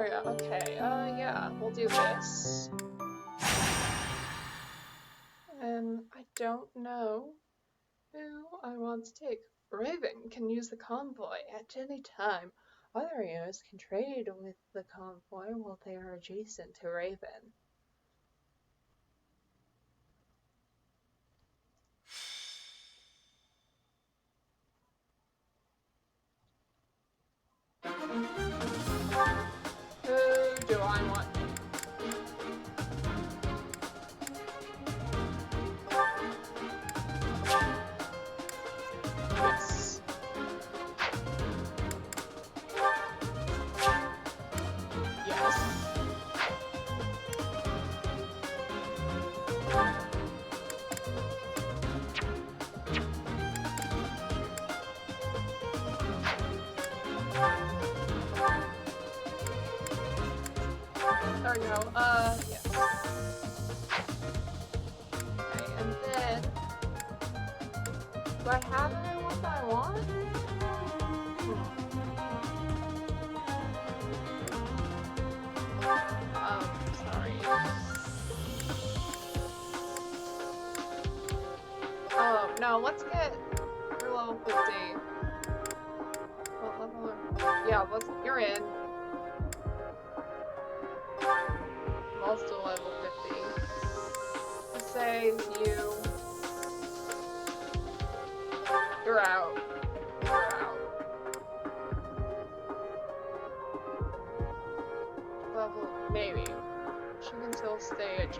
Yeah, okay, yeah, we'll do this. And I don't know who I want to take. Raven can use the convoy at any time. Other heroes can trade with the convoy while they are adjacent to Raven. Who do I want? Yes. Yes. There we go. Yes. Okay, and then do I have everyone that I want? Sorry. Oh, no, let's get your level 50. What level are... Yeah, you're in. I'm also level 50. Let's say you... You're out. You're out. Level... Maybe. She can still stay at the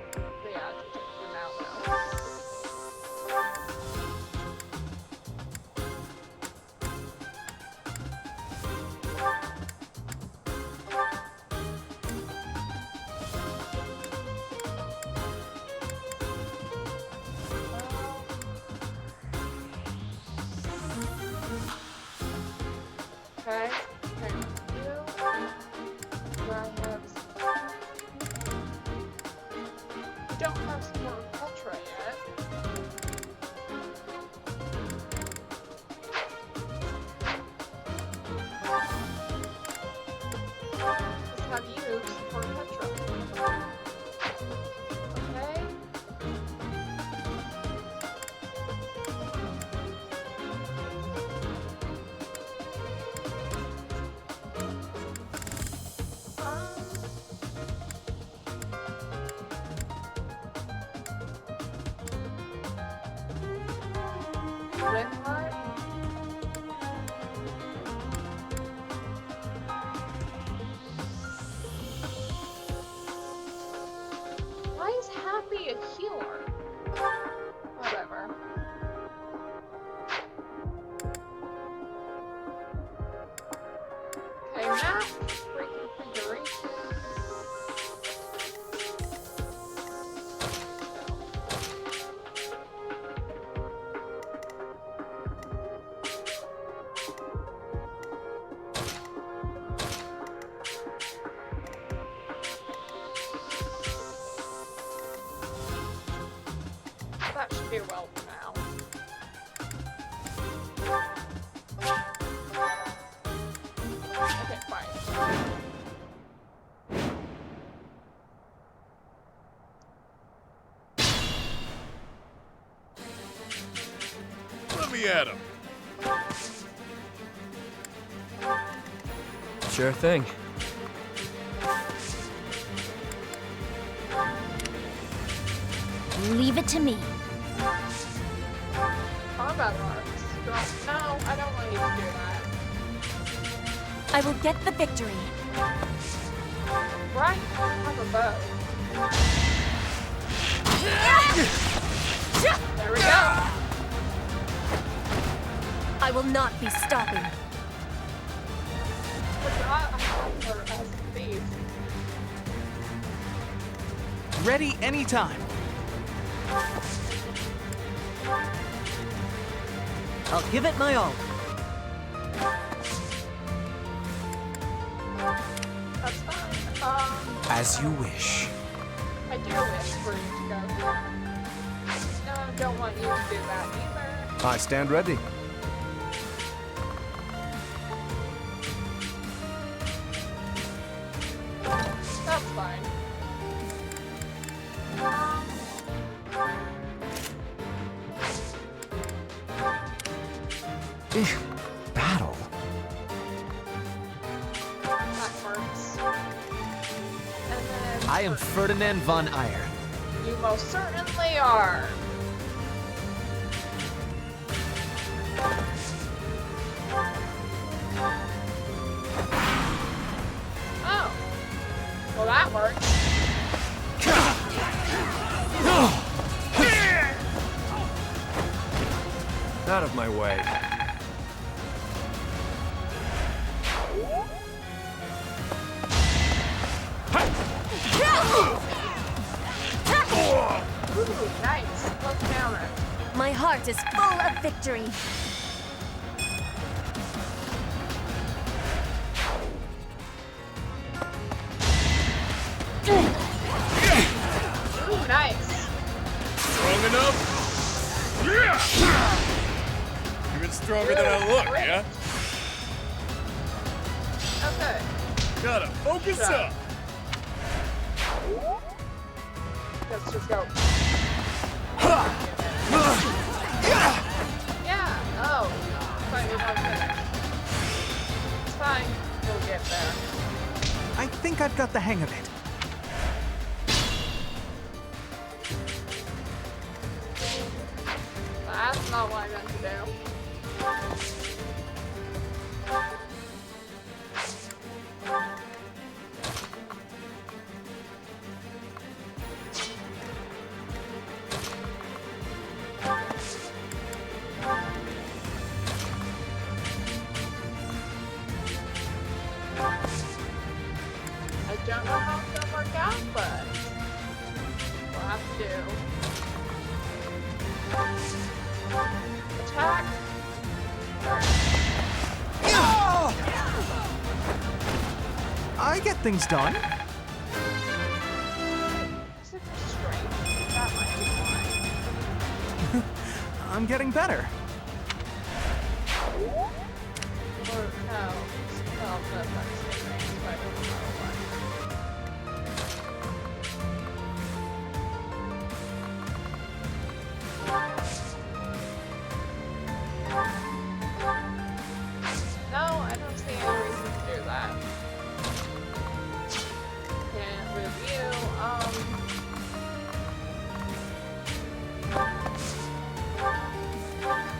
adjutant for now, though. Okay. Okay. Do I have... I don't have some more Petra yet. Let's have you support Petra. Okay? Limelight? Why is Happy a healer? Whatever. Okay, map reconfiguration. That should do well for now. Okay, fine. Let me at him. Sure thing. Leave it to me. Combat arcs. No, I don't want you to do that. I will get the victory. Right? Have a bow. There we go. I will not be stopping. Forgot I have her as a thief. Ready anytime. I'll give it my all. That's fine. As you wish. I do wish for you to go. No, I don't want you to do that either. I stand ready. It's fine. Battle? That works. And then I am Ferdinand von Ayer. you most certainly are. Oh. Well, that works. Out of my way. Ooh, nice. Look down it. My heart is full of victory. Ooh, nice. Strong enough? Yeah! Even stronger than I look, Great. yeah? Okay. Gotta focus Shut up. Let's just go. Yeah. Oh. Fine, you're not finished. It's fine. You'll get there. I think I've got the hang of it. That's not what I meant to do. I don't know how it's gonna work out, but we'll have to do. Attack. I get things done. Is it strength? That might be why. I'm getting better. Or no. Well, that's strength, but I don't know why. No, I don't see any reason to do that. Can't review,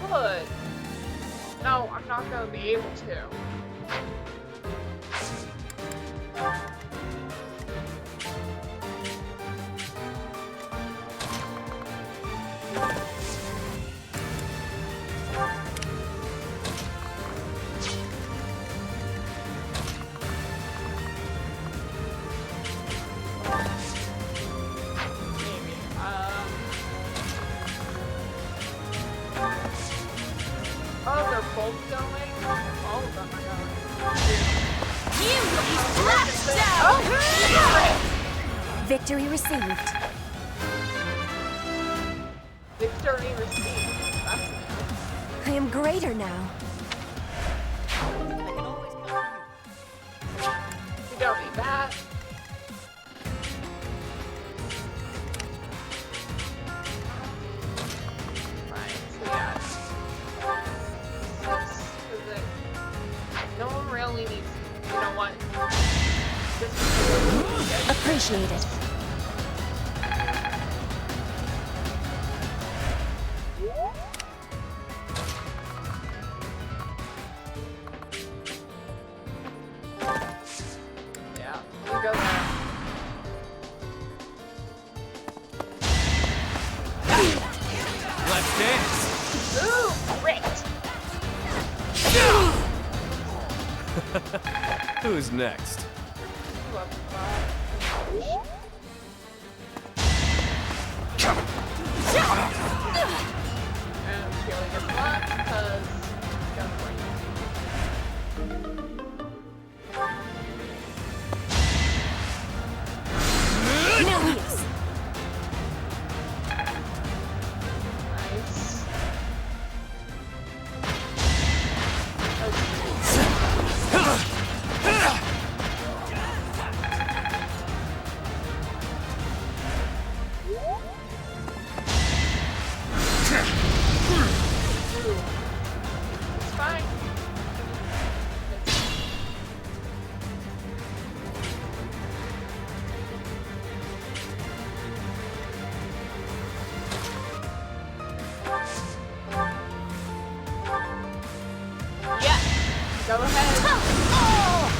Good. No, I'm not gonna be able to. Maybe. Oh, they're both going? All of them are going. You will be thrashed down! Oh! Victory received. Victory received. That's new. I am greater now. We don't need that. Right, so yeah. No one really needs. You know what? This is Appreciated. yeah. You go there. Let's dance. Ooh, great. Who's next? And healing is fun because it's gonna work. No use. Nice. Go ahead. Oh!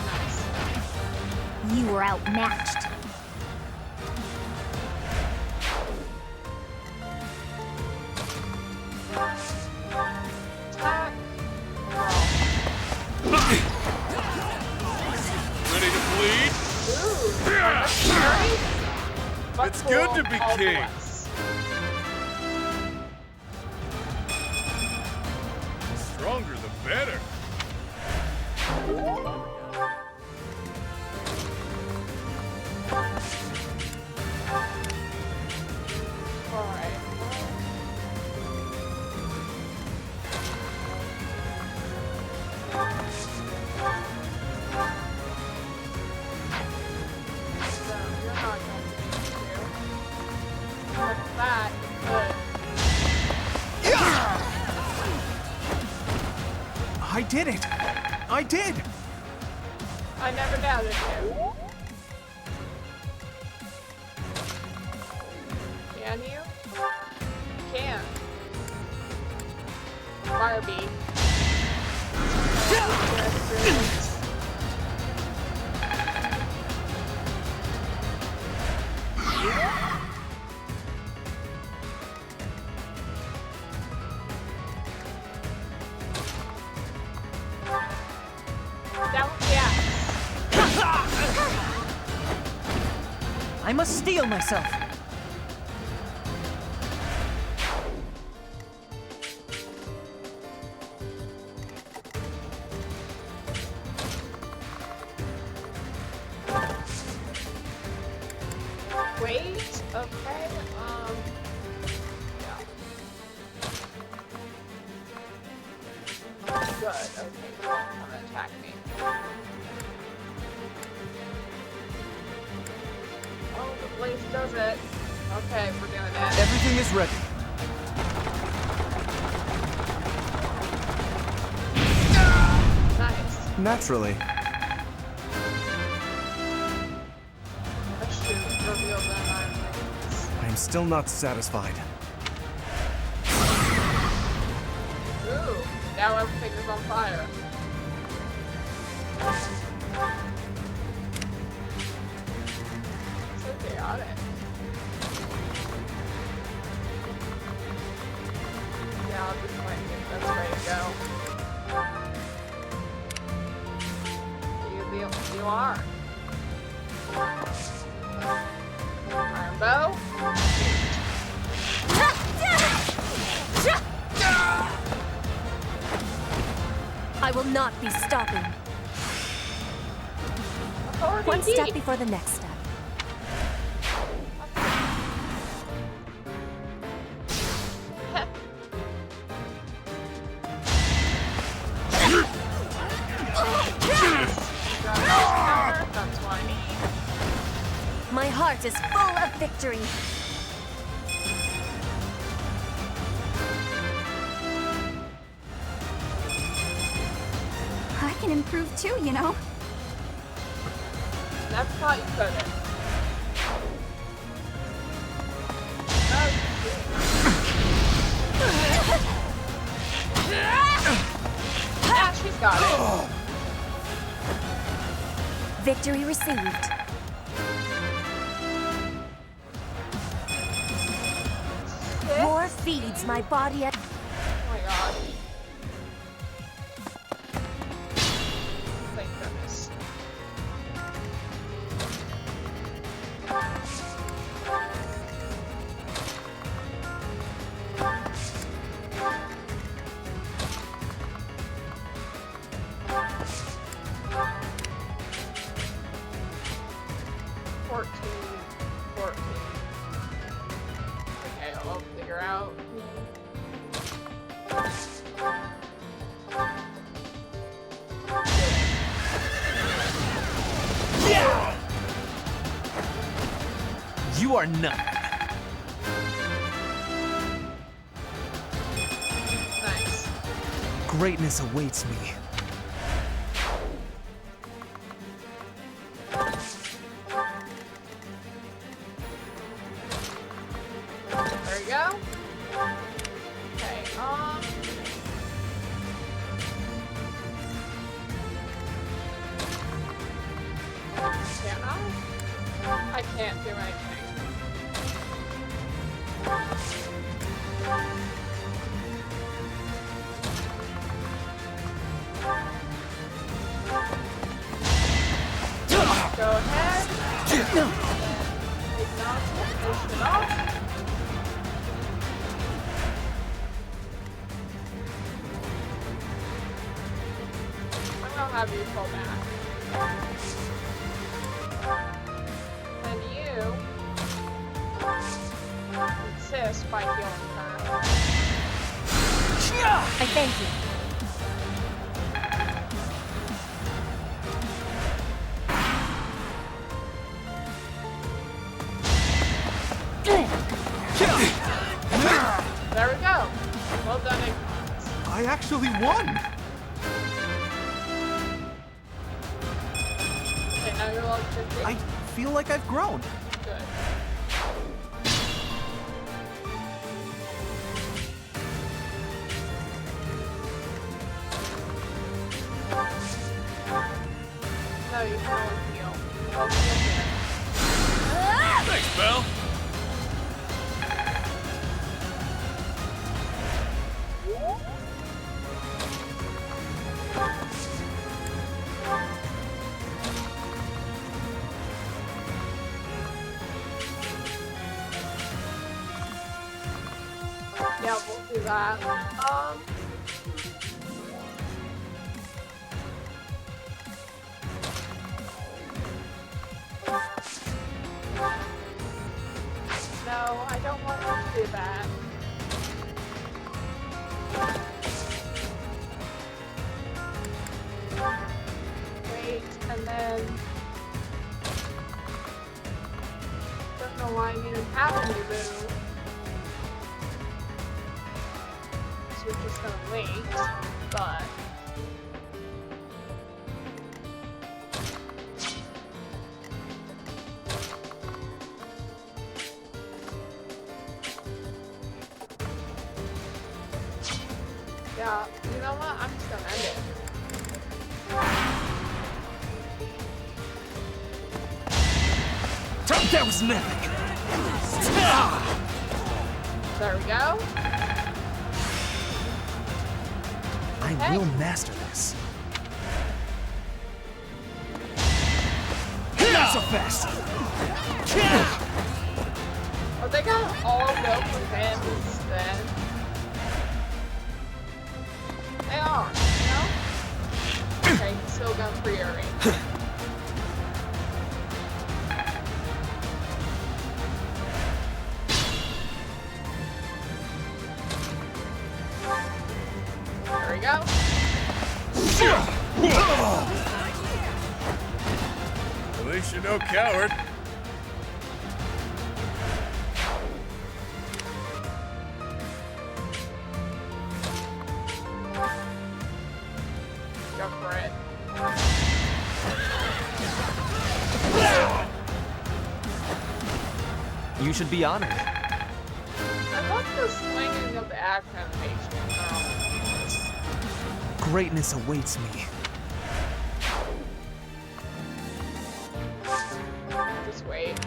Nice. You were outmatched. Attack. Ready to bleed? Ooh. Unnecessary, but It's good cool to be all the king. less. Stronger the better. Alright. So, you're not going to need to. But that could. I did it! I did! I never doubted you. Can you? You can. Fire beat. That was the axe. I must steel myself. Wait, okay, yeah. Good, okay, come and attack me. Oh, the blaze does it. Okay, we're doing it. Everything is ready. Nice. Naturally. Let's shoot, reveal them Iron Wings. I am still not satisfied. Ooh, now everything is on fire. So chaotic. Yeah, this might be the best way to go. You are. Iron bow. I will not be stopping. Authority One step deep. before the next step. That's what I need. My heart is full of victory. I can improve too, you know. Never thought you couldn't. Yeah, she's got it. Victory received. War feeds my body. Oh my god. Thank goodness. Okay, I'll figure out. You are none. Nice. Greatness awaits me. There you go. Okay, Can I? I can't do anything. Go ahead. Take nonsense, push it off. I'm gonna have you pull back. And you insist by healing her. I thank you. There we go. Well done, Ignis. I actually won! Okay, now you're level 50. I feel like I've grown. Good. No, you can only heal. Well, heal here. Thanks, Belle. Yeah, we'll do that. No, I don't want to do that. Wait, and then... Don't know why I even have a new move. So we're just gonna wait, but... Yeah, you know what? I'm just gonna end it. That was nothing! There we go. I will master this. Not so fast! Oh, they got all go for him instead. They are, you know? Okay, he's still going for Yuri. There we go. At least you're no coward. Go for it. You should be honored. I love the swinging of the axe animation. Greatness awaits me. Just wait. Do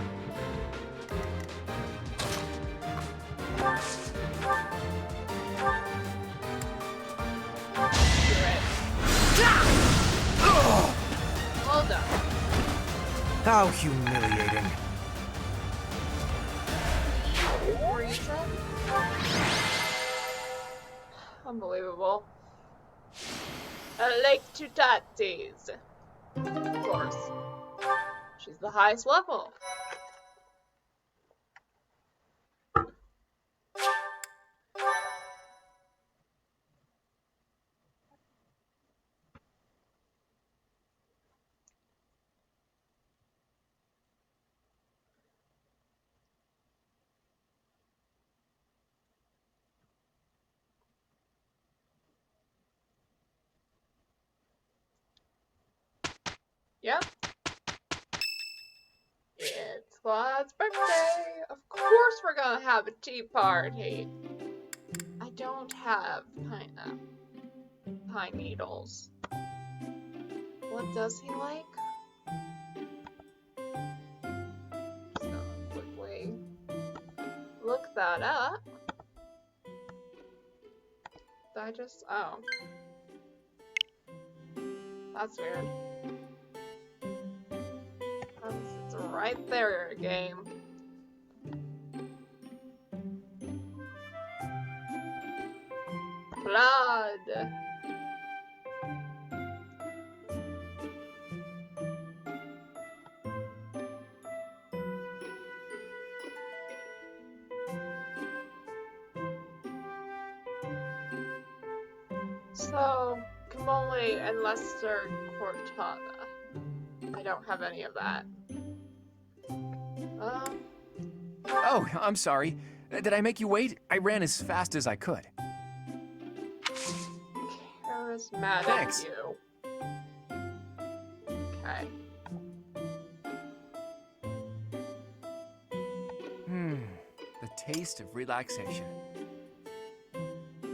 it. Well done. How humiliating. Reason? Unbelievable. Lake Tutatis. Of course. She's the highest level. Yep. It's Claude's birthday. Of course we're gonna have a tea party. I don't have pine needles. What does he like? that up. Did I just... oh. That's weird. It's right there, game. Blood! So, Kamoli and Lester Cortana. I don't have any of that. Oh, I'm sorry. Did I make you wait? I ran as fast as I could. Charismatic Thanks. you. Okay. The taste of relaxation.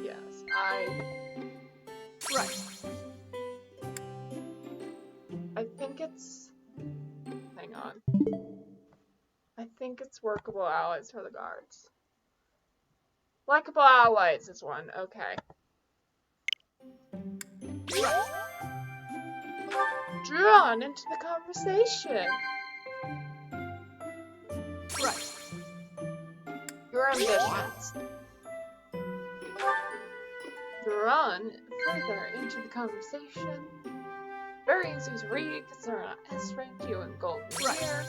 Yes, Right. I think it's... hang on. I think it's workable allies for the guards. Likeable allies is one, okay. Right. Drawn into the conversation. Right. Your ambitions. Drawn further into the conversation. Very easy to read because they're not S-rank, you and golden years.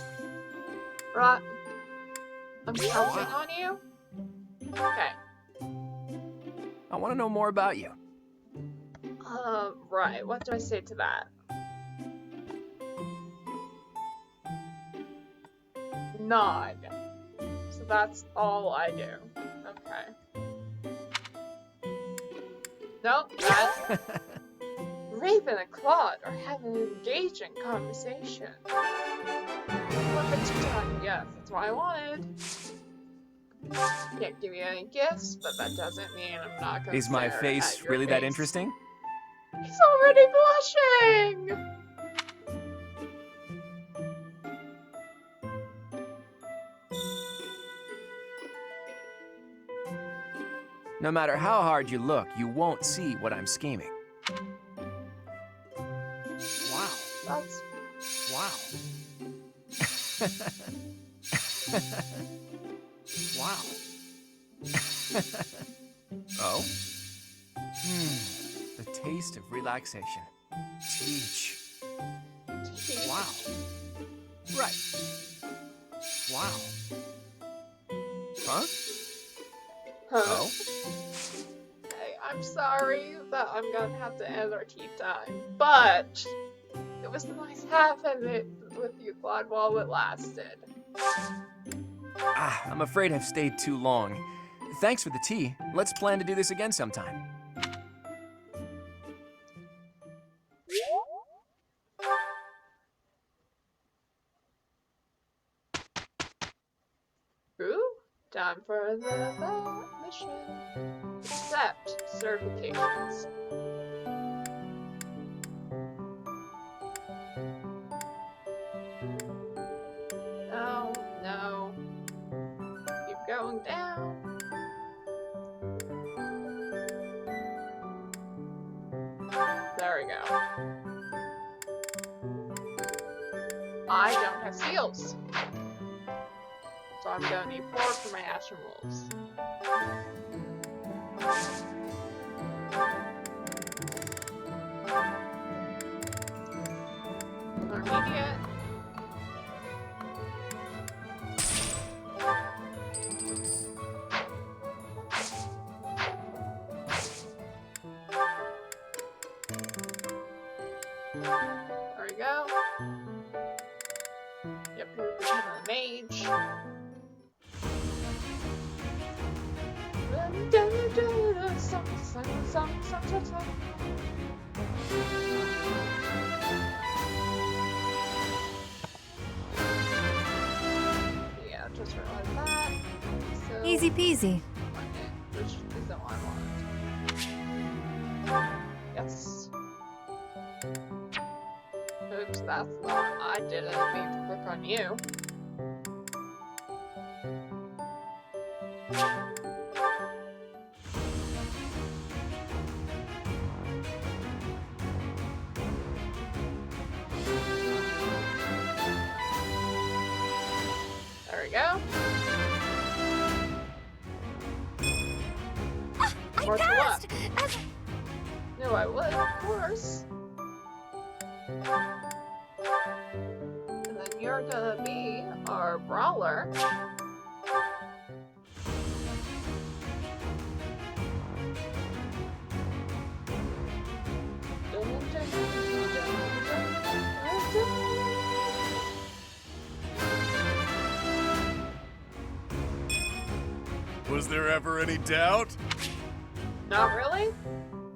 Right. I'm counting on you. Okay. I want to know more about you. Right. What do I say to that? Nod. So that's all I do. Okay. Nope. That. Raven and Claude are having an engaging conversation. Perfect time. Yes, that's what I wanted. Can't give you any gifts, but that doesn't mean I'm not gonna Is my stare face at your really that face. interesting? He's already blushing! No matter how hard you look, you won't see what I'm scheming. Wow. That's... Wow. Wow. Oh? The taste of relaxation. Teach. Wow. Right. Wow. Huh? Oh? Hey, I'm sorry that I'm gonna have to end our tea time, but it was nice having it with you, Claude, while it lasted. I'm afraid I've stayed too long. Thanks for the tea. Let's plan to do this again sometime. Ooh, time for the mission. Accept certifications. No, no. Keep going down. There we go. I don't have seals. So I'm gonna need 4 for my Ashen Wolves. Immediate. There we go. Yep, we're becoming a mage. Yeah, just realized that. So, Easy peasy. which is the one I want. Yes. Oops, that's not. I didn't mean to click on you. go. I More to passed! what? As Knew I would, of course. And then you're gonna be our brawler. Was there ever any doubt? Not really?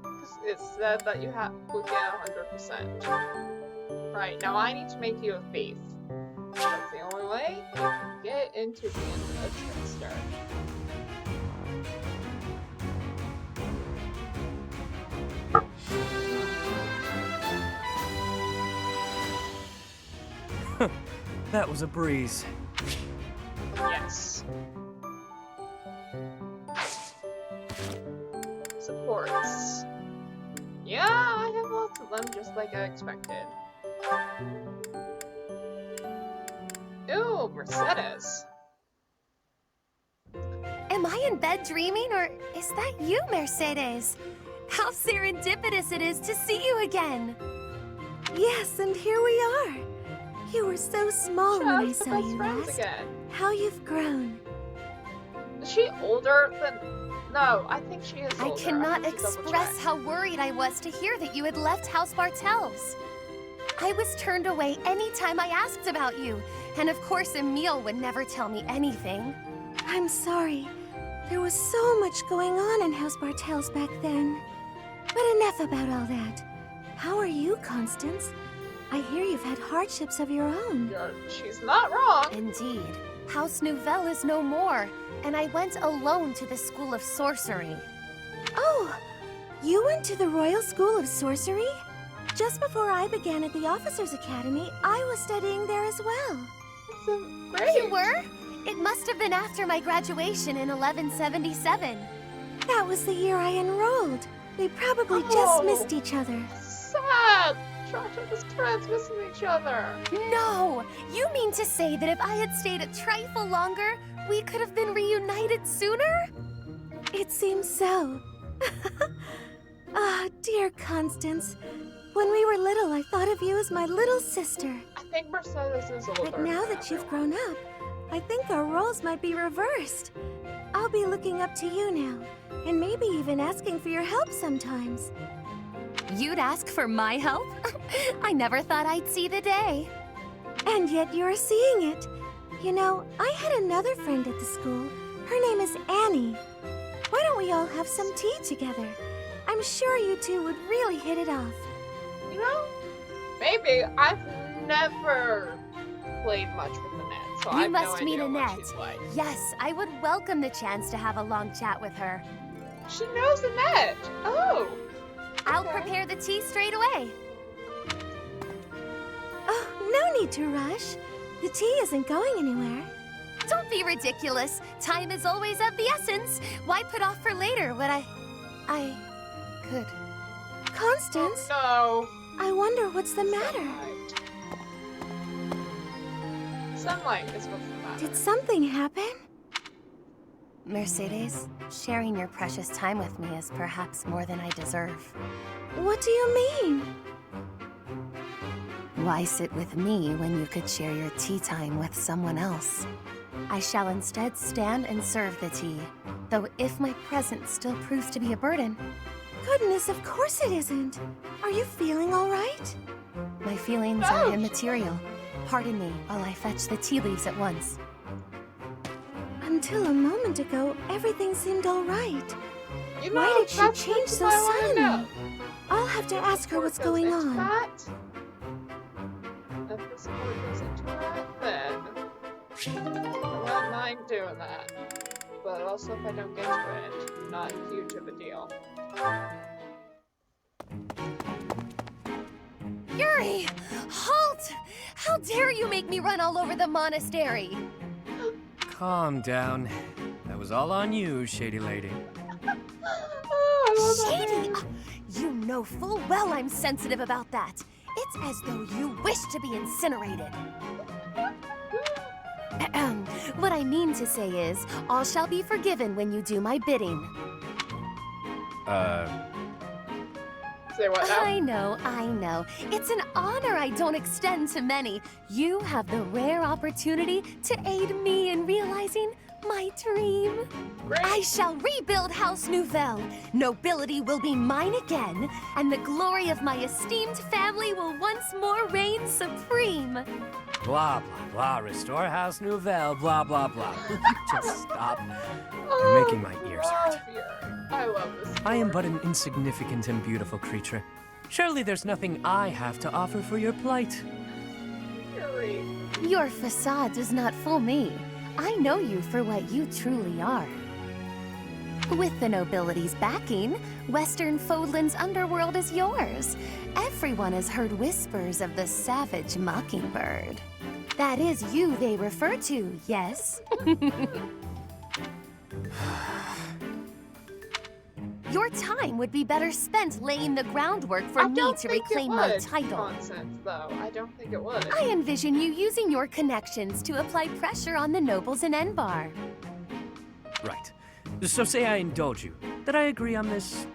'Cause it said that you would get 100%. Right, now I need to make you a thief. That's the only way you can get into being a trickster. That was a breeze. Yes. Supports. Yeah, I have lots of them, just like I expected. Ooh, Mercedes. am I in bed dreaming, or is that you, Mercedes? How serendipitous it is to see you again. Yes, and here we are. You were so small when I Just the saw best you friends last. again. How you've grown. Is she older than... No, I think she is I older. cannot have to double express check. how worried I was to hear that you had left House Bartels. I was turned away any time I asked about you, and of course Emile would never tell me anything. I'm sorry. There was so much going on in House Bartels back then. But enough about all that. How are you, Constance? I hear you've had hardships of your own. She's not wrong. Indeed, House Nouvelle is no more, and I went alone to the School of Sorcery. Oh, you went to the Royal School of Sorcery? Just before I began at the Officers' Academy, I was studying there as well. Great. You were? It must have been after my graduation in 1177. That was the year I enrolled. We probably Oh. just missed each other. Sad. Trasha and his friends missing each other. No! You mean to say that if I had stayed a trifle longer, we could have been reunited sooner? It seems so. Ah, dear Constance. When we were little, I thought of you as my little sister. I think Mercedes is older. But now than that you've everyone. grown up, I think our roles might be reversed. I'll be looking up to you now, and maybe even asking for your help sometimes. You'd ask for my help? I never thought I'd see the day. And yet you're seeing it. You know, I had another friend at the school. Her name is Annie. Why don't we all have some tea together? I'm sure you two would really hit it off. You know, maybe. I've never played much with Annette, so I You have no must meet idea what Annette. she's like. Yes, I would welcome the chance to have a long chat with her. She knows Annette. Oh. I'll Okay. prepare the tea straight away. Oh, no need to rush. The tea isn't going anywhere. Don't be ridiculous. Time is always of the essence. Why put off for later what I could? Constance, No. I wonder what's the matter. Sunlight is what's the matter. Did something happen? Mercedes, sharing your precious time with me is perhaps more than I deserve. What do you mean? Why sit with me when you could share your tea time with someone else? I shall instead stand and serve the tea, though if my presence still proves to be a burden, Goodness, of course it isn't. Are you feeling all right? my feelings are immaterial. Pardon me while I fetch the tea leaves at once. Until a moment ago, everything seemed all right. You know, Why did she that's change what so I wanna suddenly? know. I'll have to ask her what's going Goes into on. that. If the support goes into that, then I wouldn't mind doing that. But also, if I don't get to it, not huge of a deal. Yuri! Halt! How dare you make me run all over the monastery? Calm down. That was all on you, Shady Lady. Oh, I love that Shady! name. You know full well I'm sensitive about that. It's as though you wish to be incinerated. Ahem. What I mean to say is, all shall be forgiven when you do my bidding. Say what now? I know. It's an honor I don't extend to many. You have the rare opportunity to aid me in realizing my dream. Great. I shall rebuild House Nouvelle. Nobility will be mine again, and the glory of my esteemed family will once more reign supreme. Blah, blah, blah. Restore House Nouvelle, blah, blah, blah. Just stop. Oh, You're making my ears hurt. Fury. I love this. I am story. but an insignificant and beautiful creature. Surely there's nothing I have to offer for your plight. Fury. Your facade does not fool me. I know you for what you truly are. With the nobility's backing, Western Fodlan's underworld is yours. Everyone has heard whispers of the savage mockingbird. That is you they refer to, yes? Your time would be better spent laying the groundwork for I me don't to think reclaim it my would. title. Nonsense, though. I don't think it would. I envision you using your connections to apply pressure on the nobles in Enbar. Right. So say I indulge you, that I agree on this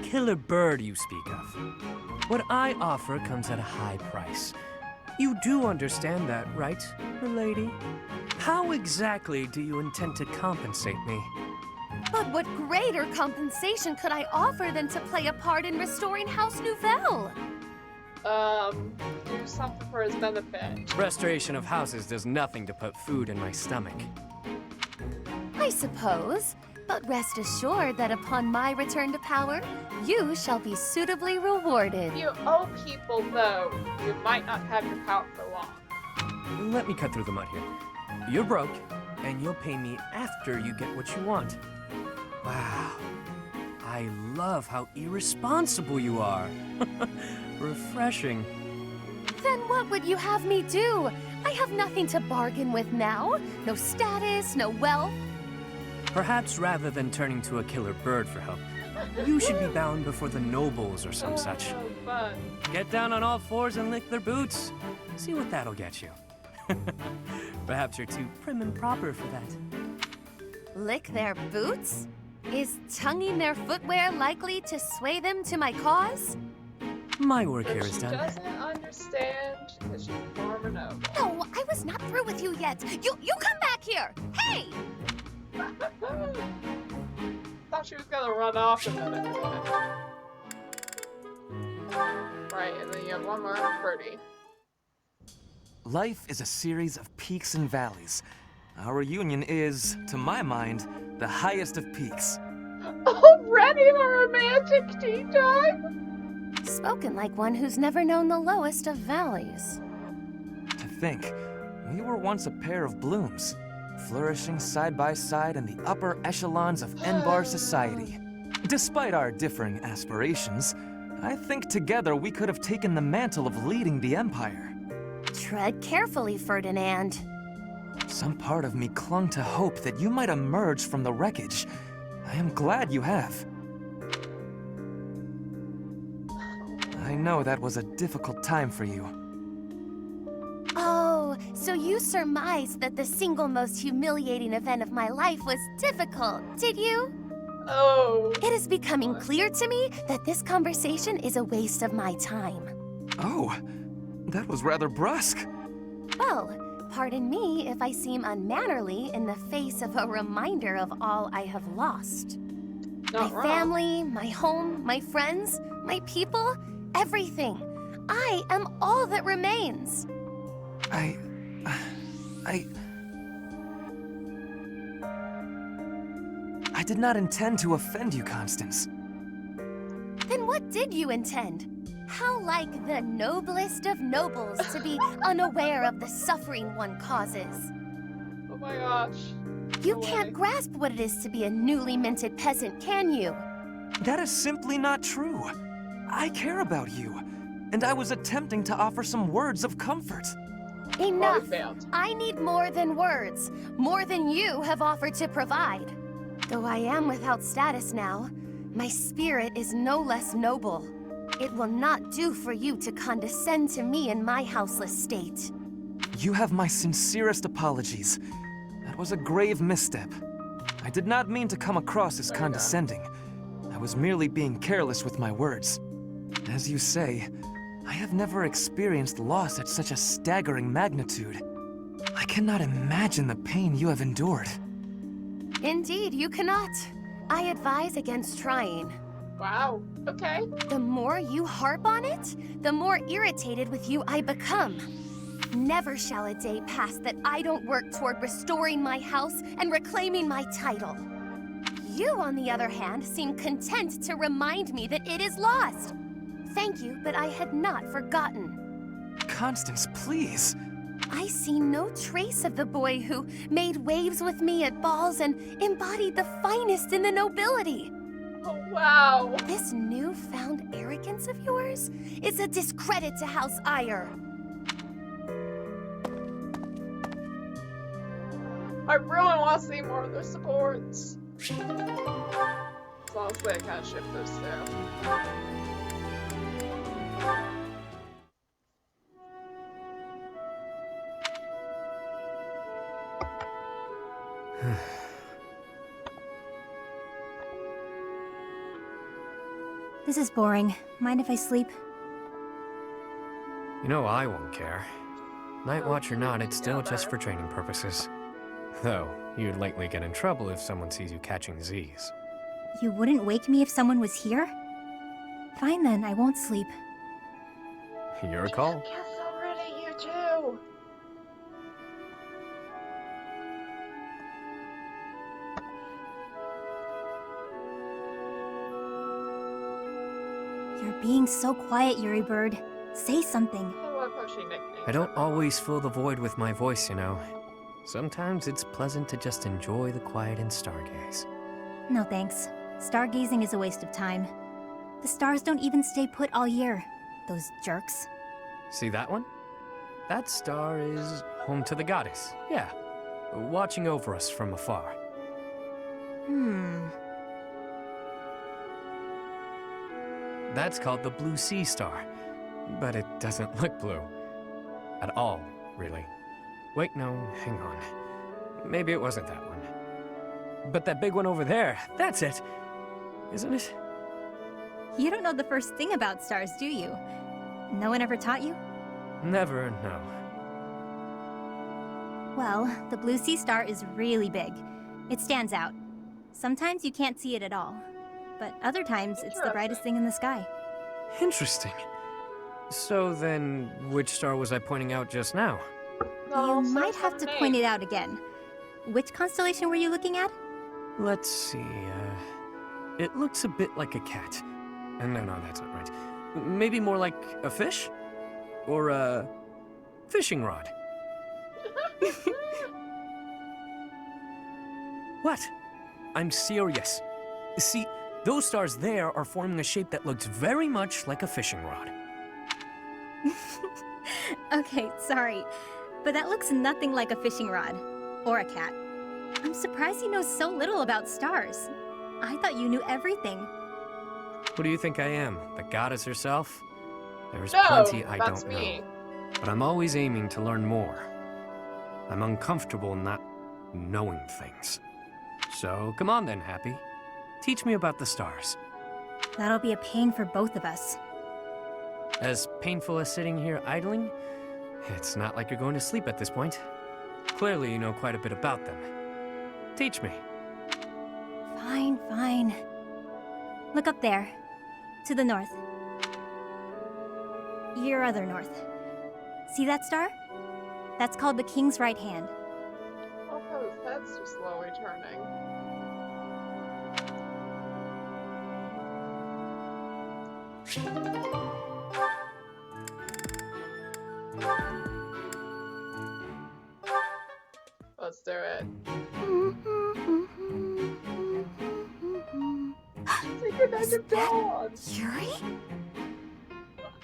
killer bird you speak of. What I offer comes at a high price. You do understand that, right, milady? How exactly do you intend to compensate me? But what greater compensation could I offer than to play a part in restoring House Nouvelle? Do something for his benefit. Restoration of houses does nothing to put food in my stomach. I suppose, but rest assured that upon my return to power, you shall be suitably rewarded. You owe people, though. You might not have your power for long. Let me cut through the mud here. You're broke, and you'll pay me after you get what you want. Wow. I love how irresponsible you are. Refreshing. Then what would you have me do? I have nothing to bargain with now. No status, no wealth. Perhaps rather than turning to a killer bird for help, you should be bound before the nobles or some such. Oh, fun. Get down on all fours and lick their boots. See what that'll get you. Perhaps you're too prim and proper for that. Lick their boots? Is tonguing their footwear likely to sway them to my cause? My work here But is she done. doesn't understand that she's a former noble. No, I was not through with you yet. You come back here! Hey! Thought she was gonna run off a minute. Right, and then you have one more Birdie. Life is a series of peaks and valleys. Our union is, to my mind, the highest of peaks. Already a romantic tea time? Spoken like one who's never known the lowest of valleys. To think, we were once a pair of blooms, flourishing side by side in the upper echelons of Enbar society. Despite our differing aspirations, I think together we could have taken the mantle of leading the Empire. Tread carefully, Ferdinand. Some part of me clung to hope that you might emerge from the wreckage. I am glad you have. I know that was a difficult time for you. Oh, so you surmised that the single most humiliating event of my life was difficult, did you? Oh. It is becoming clear to me that this conversation is a waste of my time. Oh, that was rather brusque. Well, pardon me if I seem unmannerly in the face of a reminder of all I have lost. Not My wrong. family, my home, my friends, my people, everything. I am all that remains. I did not intend to offend you, Constance. Then what did you intend? How like the noblest of nobles to be unaware of the suffering one causes. Oh my gosh. You No can't way. grasp what it is to be a newly minted peasant, can you? That is simply not true. I care about you, and I was attempting to offer some words of comfort. Well, Enough. we failed. I need more than words, more than you have offered to provide. Though I am without status now, my spirit is no less noble. It will not do for you to condescend to me in my houseless state. You have my sincerest apologies. That was a grave misstep. I did not mean to come across as condescending. I was merely being careless with my words. As you say, I have never experienced loss at such a staggering magnitude. I cannot imagine the pain you have endured. Indeed, you cannot. I advise against trying. Wow. Okay. The more you harp on it, the more irritated with you I become. Never shall a day pass that I don't work toward restoring my house and reclaiming my title. You, on the other hand, seem content to remind me that it is lost. Thank you, but I had not forgotten. Constance, please. I see no trace of the boy who made waves with me at balls and embodied the finest in the nobility. Oh, wow. This newfound arrogance of yours is a discredit to House Ire. I really want to see more of their supports. Honestly, I can't ship those two. This is boring. Mind if I sleep? You know I won't care. Night watch or not, it's still just for training purposes. Though, you'd likely get in trouble if someone sees you catching Z's. You wouldn't wake me if someone was here? Fine then, I won't sleep. Your call. Get so ready, you two. You're being so quiet, Yuri Bird. Say something. I love how she nicknames I don't everyone. always fill the void with my voice, you know. Sometimes it's pleasant to just enjoy the quiet and stargaze. No thanks. Stargazing is a waste of time. The stars don't even stay put all year. Those jerks. See that one? That star is home to the goddess, yeah. Watching over us from afar. That's called the Blue Sea Star. But it doesn't look blue. At all, really. Wait, no, hang on. Maybe it wasn't that one. But that big one over there, that's it. Isn't it? You don't know the first thing about stars, do you? No one ever taught you? Never, no. Well, the Blue Sea Star is really big. It stands out. Sometimes you can't see it at all. But other times, it's the brightest thing in the sky. Interesting. So then, which star was I pointing out just now? You might have to point it out again. Which constellation were you looking at? Let's see, it looks a bit like a cat. No, that's not right. Maybe more like a fish? Or a fishing rod. What? I'm serious. See, those stars there are forming a shape that looks very much like a fishing rod. Okay, sorry. But that looks nothing like a fishing rod. Or a cat. I'm surprised you know so little about stars. I thought you knew everything. Who do you think I am? The goddess herself? There's No, plenty I that's don't me. know. But I'm always aiming to learn more. I'm uncomfortable not knowing things. So come on then, Happy. Teach me about the stars. That'll be a pain for both of us. As painful as sitting here idling, it's not like you're going to sleep at this point. Clearly you know quite a bit about them. Teach me. Fine, fine. Look up there. To the north. Your other north. See that star? That's called the King's right hand. Oh, his head's just slowly turning. Let's do it. Say goodnight to Dawn. Yuri?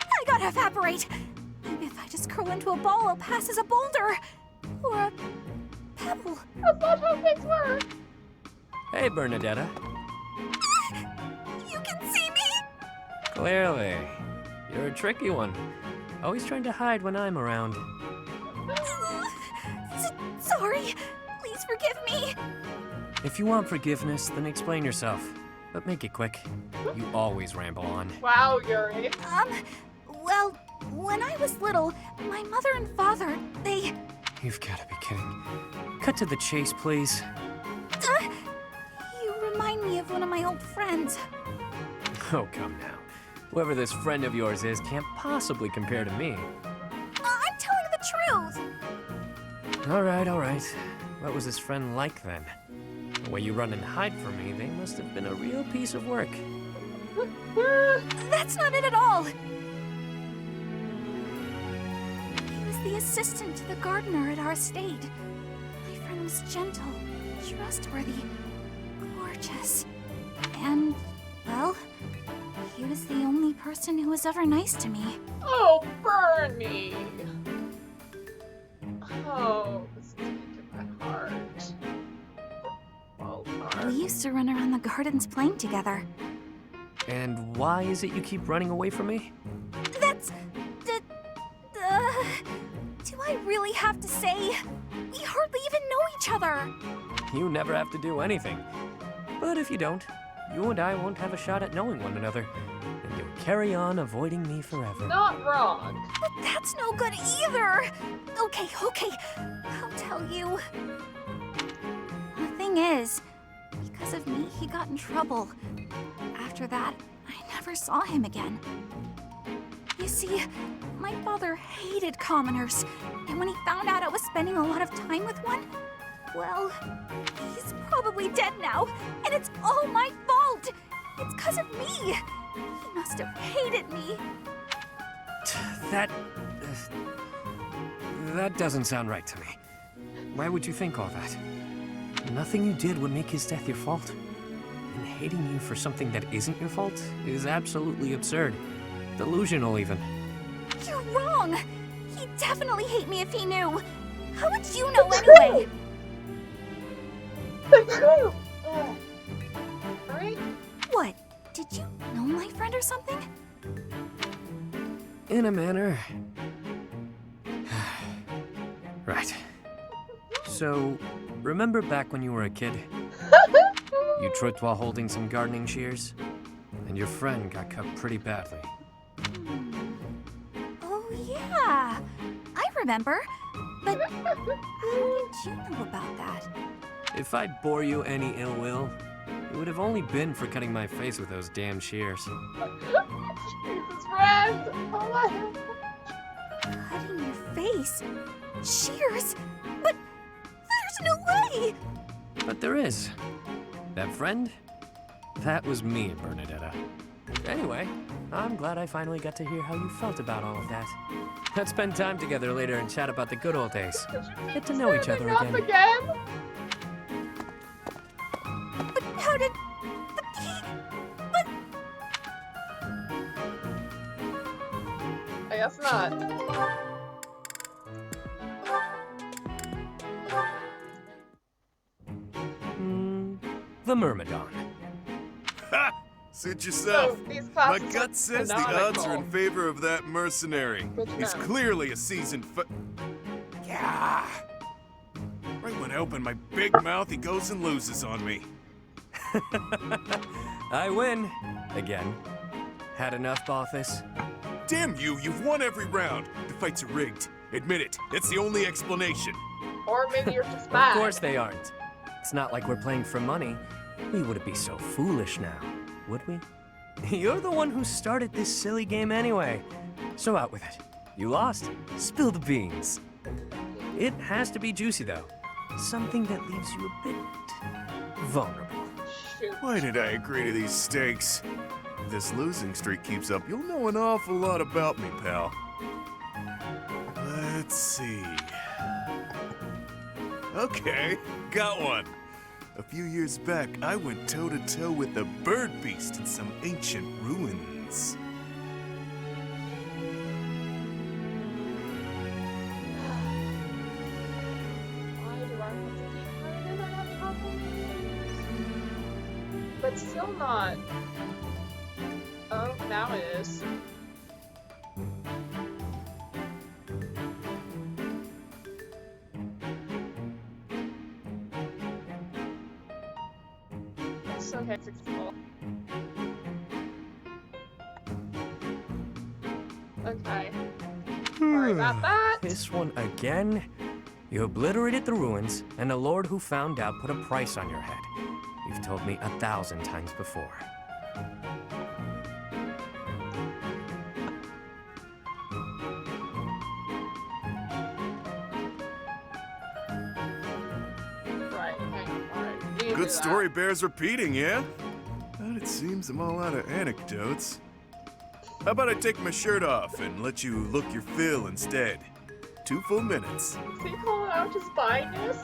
I gotta evaporate! Maybe if I just curl into a ball, I'll pass as a boulder! Or a pebble. That's not how things work. Hey, Bernadetta. You can see me! Clearly. You're a tricky one. Always trying to hide when I'm around. Sorry. Please forgive me. If you want forgiveness, then explain yourself. But make it quick. You always ramble on. Wow, Yuri. Well, when I was little, my mother and father, they... You've got to be kidding. Cut to the chase, please. You remind me of one of my old friends. Oh, come now. Whoever this friend of yours is can't possibly compare to me. I'm telling the truth. All right, all right. What was this friend like then? The way you run and hide from me, they must have been a real piece of work. That's not it at all. He was the assistant to the gardener at our estate. My friend was gentle, trustworthy, gorgeous. And, well, he was the only person who was ever nice to me. Oh, Bernie. Oh, this is making my heart. Oh, We used to run around the gardens playing together. And why is it you keep running away from me? That's... do I really have to say? We hardly even know each other. You never have to do anything. But if you don't, you and I won't have a shot at knowing one another. And you'll carry on avoiding me forever. not wrong. But that's no good either. Okay, I'll tell you. The thing is, because of me, he got in trouble. After that, I never saw him again. You see, my father hated commoners, and when he found out I was spending a lot of time with one, well, he's probably dead now, and it's all my fault! It's because of me! He must have hated me. That doesn't sound right to me. Why would you think all that? Nothing you did would make his death your fault. And hating you for something that isn't your fault is absolutely absurd. Delusional, even. You're wrong! He'd definitely hate me if he knew. How would you know anyway? Right? What? Did you know my friend or something? In a manner. Right. So, remember back when you were a kid? You tripped while holding some gardening shears? And your friend got cut pretty badly. Oh, yeah. I remember. But how did you know about that? If I bore you any ill will, it would have only been for cutting my face with those damn shears. Jesus, friend! Oh my Cutting your face? Shears? But there's no way! But there is. That friend? That was me, Bernadetta. Anyway, I'm glad I finally got to hear how you felt about all of that. Let's spend time together later and chat about the good old days. Get to know each other Standing up again. again? But how did... But he... But... I guess not. The Myrmidon. Ha! Suit yourself. So, these My classes gut are says the odds are in canonical. favor of that mercenary. Good to He's know. clearly a seasoned Yeah. Right when I open my big mouth, he goes and loses on me. I win. Again. Had enough, Balthus? Damn you, you've won every round. The fights are rigged. Admit it. That's the only explanation. Or maybe you're just Of bad. course they aren't. It's not like we're playing for money. We wouldn't be so foolish now, would we? You're the one who started this silly game anyway. So out with it. You lost. Spill the beans. It has to be juicy, though. Something that leaves you a bit vulnerable. Shoot. Why did I agree to these stakes? If this losing streak keeps up, you'll know an awful lot about me, pal. Let's see. Okay, got one. A few years back, I went toe-to-toe with a bird beast in some ancient ruins. Why do I have to keep hiding? I have problems. But still not. Oh, now it is. Yes, okay, successful. Okay. Sorry about that. This one again? You obliterated the ruins, and the Lord who found out put a price on your head. You've told me 1,000 times before. Right, okay, alright. You can do Good that. story bears repeating, yeah? But it seems I'm all out of anecdotes. How about I take my shirt off and let you look your fill instead? 2 full minutes. Is he calling out his bias?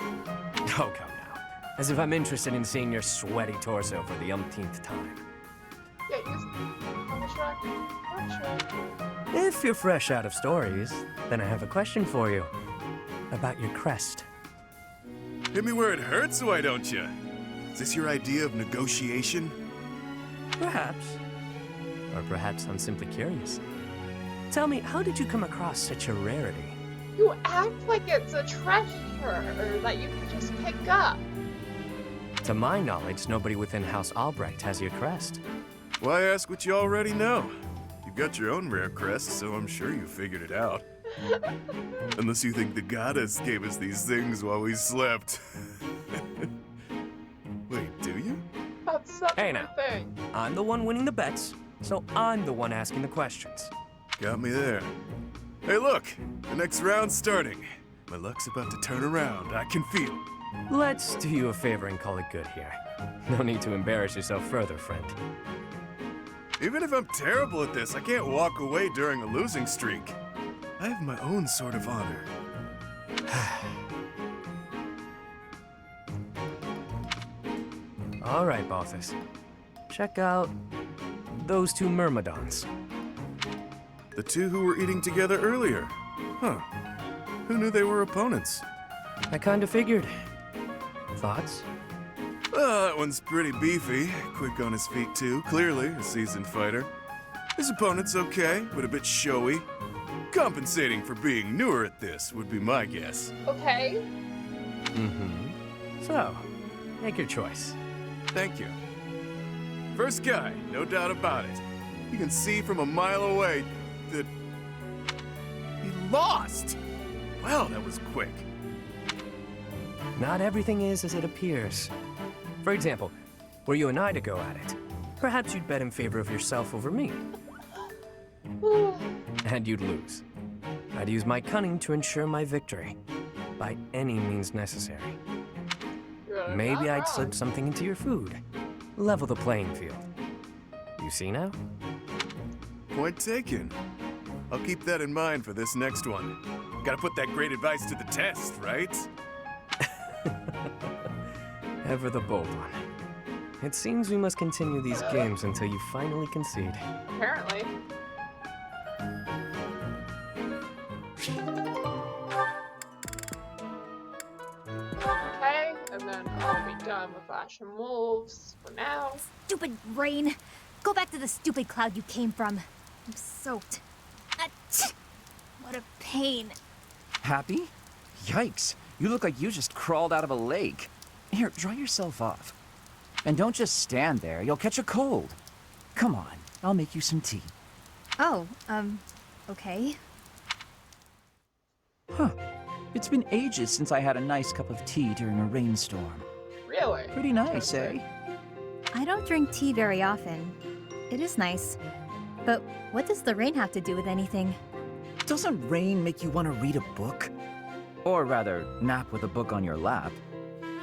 Oh, come now. As if I'm interested in seeing your sweaty torso for the umpteenth time. Yeah, use on the track. On the track. If you're fresh out of stories, then I have a question for you. About your crest. Hit me where it hurts, why don't you? Is this your idea of negotiation? Perhaps. Or perhaps I'm simply curious. Tell me, how did you come across such a rarity? You act like it's a treasure that you can just pick up. To my knowledge, nobody within House Albrecht has your crest. Why ask what you already know? You've got your own rare crest, so I'm sure you figured it out. Unless you think the goddess gave us these things while we slept. Wait, do you? That's such Hey, a now. thing. I'm the one winning the bets, so I'm the one asking the questions. Got me there. Hey, look! The next round's starting. My luck's about to turn around. I can feel. Let's do you a favor and call it good here. No need to embarrass yourself further, friend. Even if I'm terrible at this, I can't walk away during a losing streak. I have my own sort of honor. All right, Balthus. Check out those 2 myrmidons. The 2 who were eating together earlier. Huh. Who knew they were opponents? I kinda figured. Thoughts? That one's pretty beefy. Quick on his feet, too. Clearly a seasoned fighter. His opponent's okay, but a bit showy. Compensating for being newer at this would be my guess. Okay. Mm-hmm. So, make your choice. Thank you. First guy, no doubt about it. You can see from a mile away that he lost. Wow, that was quick. Not everything is as it appears. For example, were you and I to go at it, perhaps you'd bet in favor of yourself over me. And you'd lose. I'd use my cunning to ensure my victory, by any means necessary. You're Maybe not I'd wrong. slip something into your food. Level the playing field. You see now? Point taken. I'll keep that in mind for this next one. Gotta put that great advice to the test, right? Ever the bold one. It seems we must continue these games until you finally concede. Apparently. Okay, and then I'll be done with Ash and Wolves for now. Stupid rain! Go back to the stupid cloud you came from. I'm soaked. Achoo! What a pain. Happy? Yikes, you look like you just crawled out of a lake. Here, dry yourself off. And don't just stand there, you'll catch a cold. Come on, I'll make you some tea. Oh, okay. Huh. It's been ages since I had a nice cup of tea during a rainstorm. Really? Pretty nice, eh? I don't drink tea very often. It is nice. But what does the rain have to do with anything? Doesn't rain make you want to read a book? Or rather, nap with a book on your lap.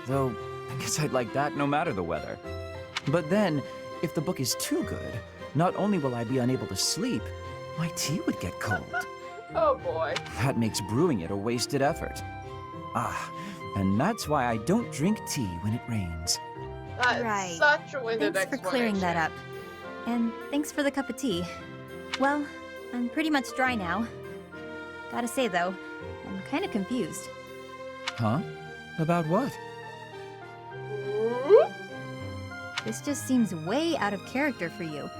Though, I guess I'd like that no matter the weather. But then, if the book is too good, not only will I be unable to sleep, my tea would get cold. Oh boy. That makes brewing it a wasted effort. Ah, and that's why I don't drink tea when it rains. That is Right. such a winded Thanks for clearing that up. And thanks for the cup of tea. Well, I'm pretty much dry now. Gotta say though, I'm kind of confused. Huh? About what? explanation. This just seems way out of character for you.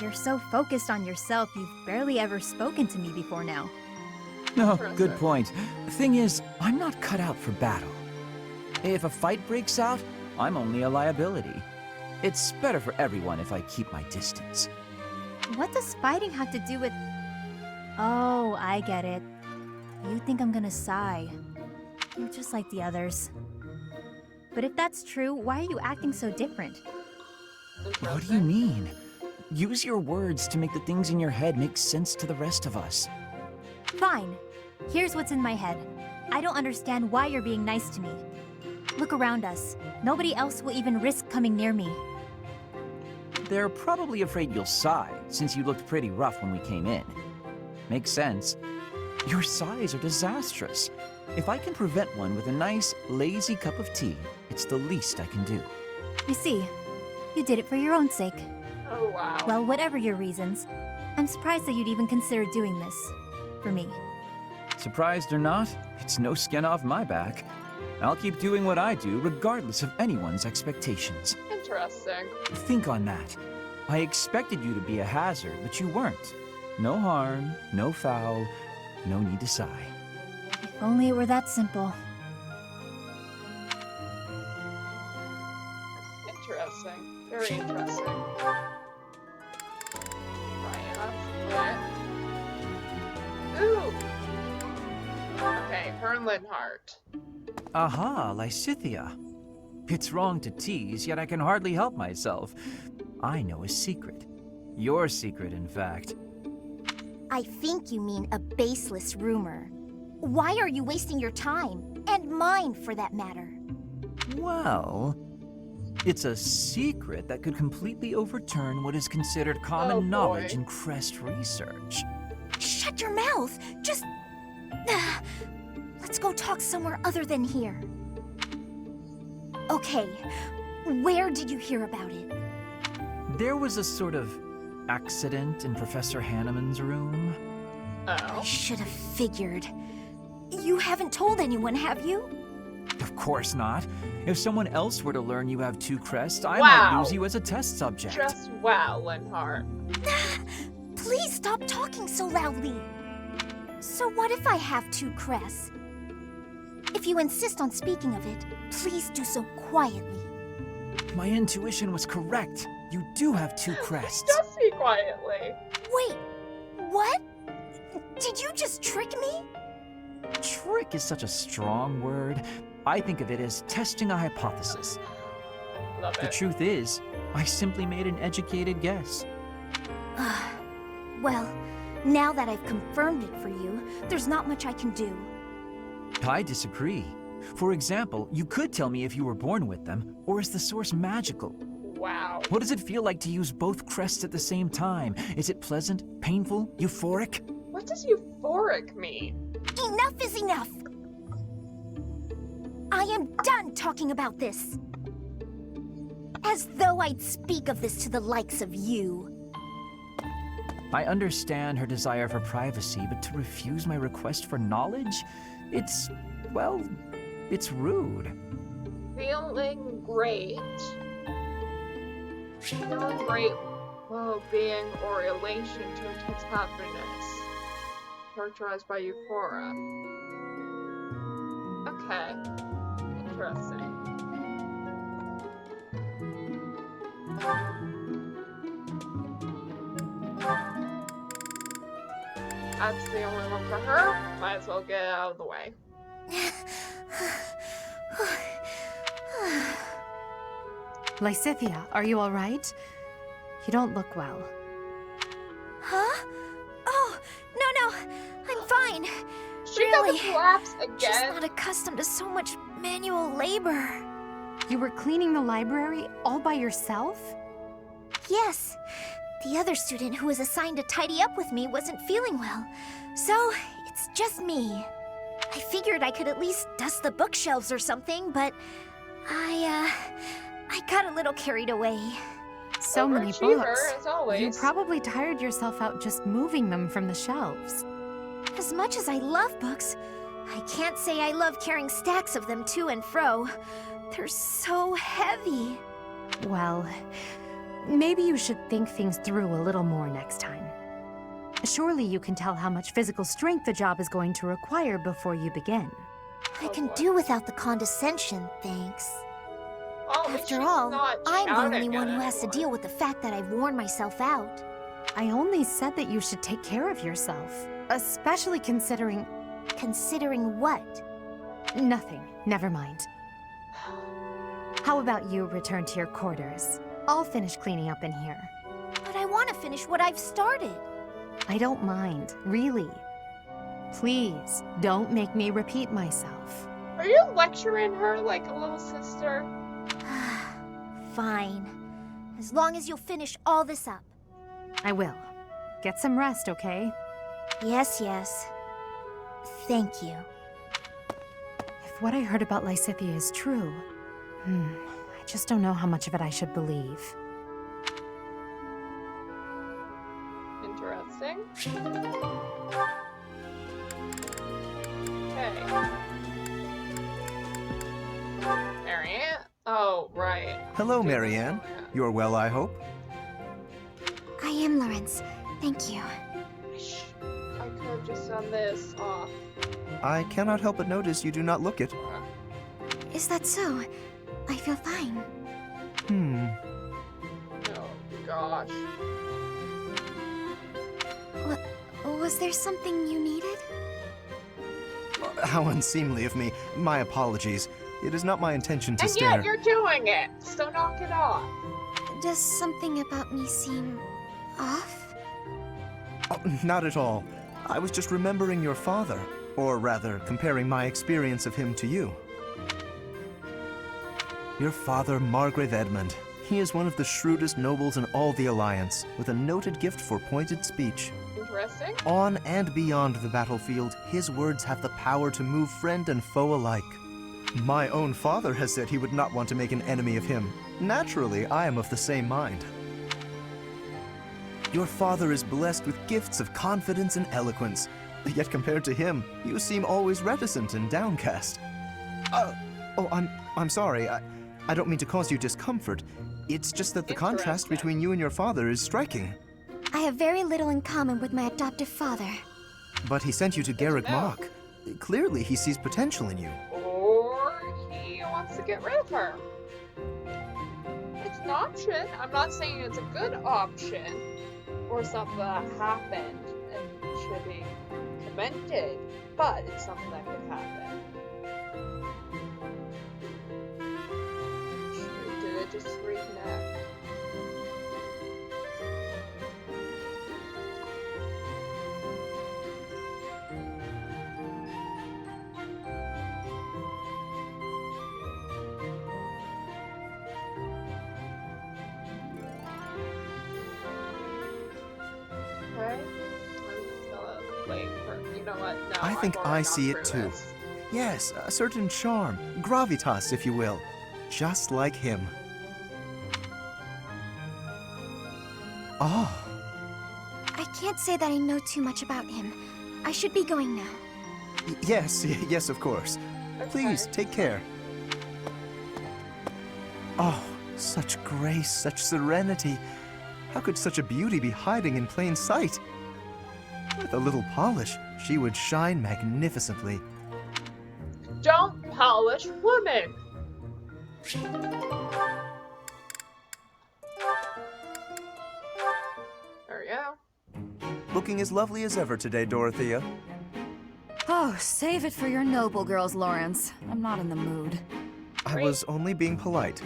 You're so focused on yourself, you've barely ever spoken to me before now. No, good Impressive. point. Thing is, I'm not cut out for battle. If a fight breaks out, I'm only a liability. It's better for everyone if I keep my distance. What does fighting have to do with... Oh, I get it. You think I'm gonna sigh. You're just like the others. But if that's true, why are you acting so different? What do you mean? Use your words to make the things in your head make sense to the rest of us. Fine. Here's what's in my head. I don't understand why you're being nice to me. Look around us. Nobody else will even risk coming near me. They're probably afraid you'll sigh, since you looked pretty rough when we came in. Makes sense. Your sighs are disastrous. If I can prevent one with a nice, lazy cup of tea, it's the least I can do. I see. You did it for your own sake. Oh, wow. Well, whatever your reasons, I'm surprised that you'd even consider doing this. For me. Surprised or not, it's no skin off my back. I'll keep doing what I do, regardless of anyone's expectations. Interesting. Think on that. I expected you to be a hazard, but you weren't. No harm, no foul, no need to sigh. If only it were that simple. Interesting. Very interesting. Right, ooh! Okay, Linhardt. Aha, Lysithea. It's wrong to tease, yet I can hardly help myself. I know a secret. Your secret, in fact. I think you mean a baseless rumor. Why are you wasting your time? And mine, for that matter. Well, it's a secret that could completely overturn what is considered common knowledge in Crest research. Shut your mouth! Just... Let's go talk somewhere other than here. Okay, where did you hear about it? There was a sort of accident in Professor Hanneman's room. I should have figured. You haven't told anyone, have you? Of course not. If someone else were to learn you have 2 crests, I Wow. might lose you as a test subject. Just wow, Linhardt. Please stop talking so loudly. So what if I have 2 crests? If you insist on speaking of it, please do so quietly. My intuition was correct. You do have 2 crests. Just speak quietly. Wait, what? Did you just trick me? Trick is such a strong word. I think of it as testing a hypothesis. Love The it. truth is, I simply made an educated guess. Well, now that I've confirmed it for you, there's not much I can do. I disagree. For example, you could tell me if you were born with them, or is the source magical? Wow. What does it feel like to use both crests at the same time? Is it pleasant, painful, euphoric? What does euphoric mean? Enough is enough! I am done talking about this. As though I'd speak of this to the likes of you. I understand her desire for privacy, but to refuse my request for knowledge? Well, it's rude. Feeling great. Feeling great well-being or elation to intense happiness. Characterized by euphoria. Okay. Interesting. That's the only one for her. Might as well get it out of the way. Lysithea, are you all right? You don't look well. Huh? Oh, no, I'm fine. She Really? got the collapse Just again. not accustomed to so much manual labor. You were cleaning the library all by yourself? Yes. The other student who was assigned to tidy up with me wasn't feeling well, so it's just me. I figured I could at least dust the bookshelves or something, but I got a little carried away. So many Overachiever, books. as always. You probably tired yourself out just moving them from the shelves. As much as I love books, I can't say I love carrying stacks of them to and fro. They're so heavy. Well, maybe you should think things through a little more next time. Surely you can tell how much physical strength the job is going to require before you begin. I can boy. do without the condescension, thanks. Oh, at least After she's all, not I'm the only shouting one at who has to anyone. deal with the fact that I've worn myself out. I only said that you should take care of yourself, especially considering Considering what? nothing. Never mind. How about you return to your quarters? I'll finish cleaning up in here. But I want to finish what I've started. I don't mind, really. Please, don't make me repeat myself. Are you lecturing her like a little sister? Fine. As long as you'll finish all this up. I will. Get some rest, okay? Yes, yes. Thank you. If what I heard about Lysithea is true, I just don't know how much of it I should believe. Interesting. Okay. Marianne? Oh, right. Hello, Marianne. You're well, I hope? I am Lawrence. Thank you. Shh. I could have just done this off. I cannot help but notice you do not look it. Is that so? I feel fine. Oh, gosh. Was there something you needed? How unseemly of me. My apologies. It is not my intention to And stare. yet you're doing it, so knock it off. Does something about me seem off? Oh, not at all. I was just remembering your father. Or rather, comparing my experience of him to you. Your father, Margrave Edmund. He is one of the shrewdest nobles in all the Alliance, with a noted gift for pointed speech. Interesting. On and beyond the battlefield, his words have the power to move friend and foe alike. My own father has said he would not want to make an enemy of him. Naturally, I am of the same mind. Your father is blessed with gifts of confidence and eloquence, yet compared to him, you seem always reticent and downcast. I'm sorry. I don't mean to cause you discomfort. It's just that the contrast Interesting. between you and your father is striking. I have very little in common with my adoptive father. But he sent you to Garrick know. Mach. Clearly, he sees potential in you. Or he wants to get rid of her. It's an option. I'm not saying it's a good option or something that happened and should be commended, but it's something that could happen. Did it just reconnect? Okay. I'm just gonna wait for. You know what? No. I think I've I already see gone it through too. this. Yes, a certain charm, gravitas, if you will. Just like him. Oh, I can't say that I know too much about him. I should be going now. yes, of course. Please, take care. Oh, such grace, such serenity. How could such a beauty be hiding in plain sight? With a little polish, she would shine magnificently. Don't polish women. There we go. Looking as lovely as ever today, Dorothea. Oh, save it for your noble girls, Lawrence. I'm not in the mood. I was only being polite.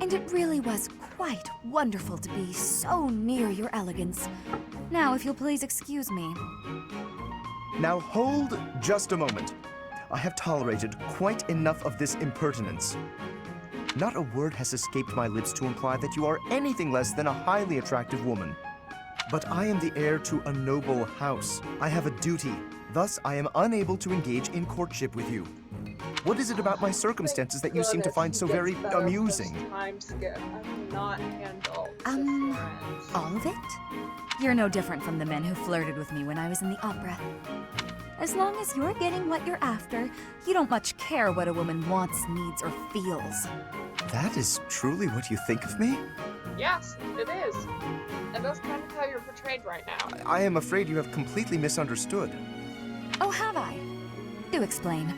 And it really was quite wonderful to be so near your elegance. Now, if you'll please excuse me. Now hold just a moment. I have tolerated quite enough of this impertinence. Not a word has escaped my lips to imply that you are anything less than a highly attractive woman. But I am the heir to a noble house. I have a duty. Thus, I am unable to engage in courtship with you. What is it about my circumstances that you seem to find so very amusing? Time skip. I cannot handle All of it? You're no different from the men who flirted with me when I was in the opera. As long as you're getting what you're after, you don't much care what a woman wants, needs, or feels. That is truly what you think of me? Yes, it is. And that's kind of how you're portrayed right now. I am afraid you have completely misunderstood. Oh, have I? Do explain.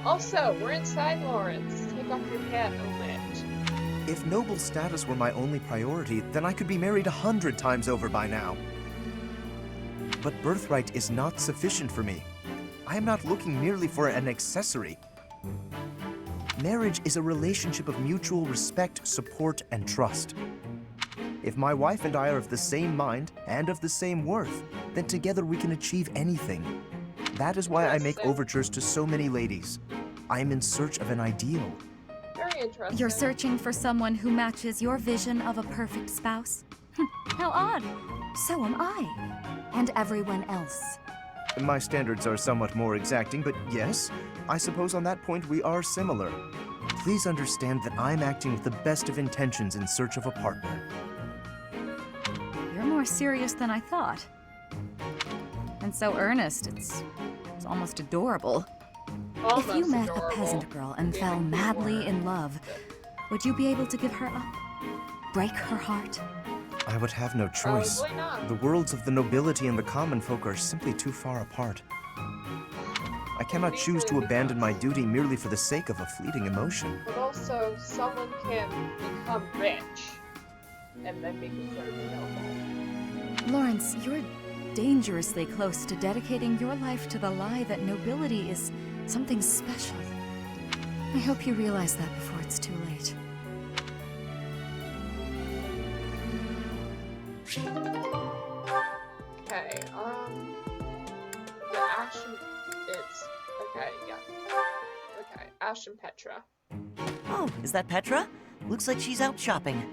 Also, we're inside Lawrence. Take pick up your candle lit. If noble status were my only priority, then I could be married 100 times over by now. But birthright is not sufficient for me. I am not looking merely for an accessory. Marriage is a relationship of mutual respect, support, and trust. If my wife and I are of the same mind and of the same worth, then together we can achieve anything. That is why I make overtures to so many ladies. I am in search of an ideal. Very interesting. You're searching for someone who matches your vision of a perfect spouse? How odd. So am I. And everyone else. My standards are somewhat more exacting, but yes, I suppose on that point we are similar. Please understand that I'm acting with the best of intentions in search of a partner. You're more serious than I thought. And so earnest, it's almost adorable. Almost If you met adorable. a peasant girl and Yeah, fell you madly were. in love, would you be able to give her up? Break her heart? I would have no choice. Probably not. The worlds of the nobility and the common folk are simply too far apart. I cannot choose to abandon my duty merely for the sake of a fleeting emotion. But also, someone can become rich and then be considered noble. Lawrence, you're dangerously close to dedicating your life to the lie that nobility is something special. I hope you realize that before it's too late. Okay, the Ashen, it's, okay, yeah. Okay, Ashen Petra. Oh, is that Petra? Looks like she's out shopping.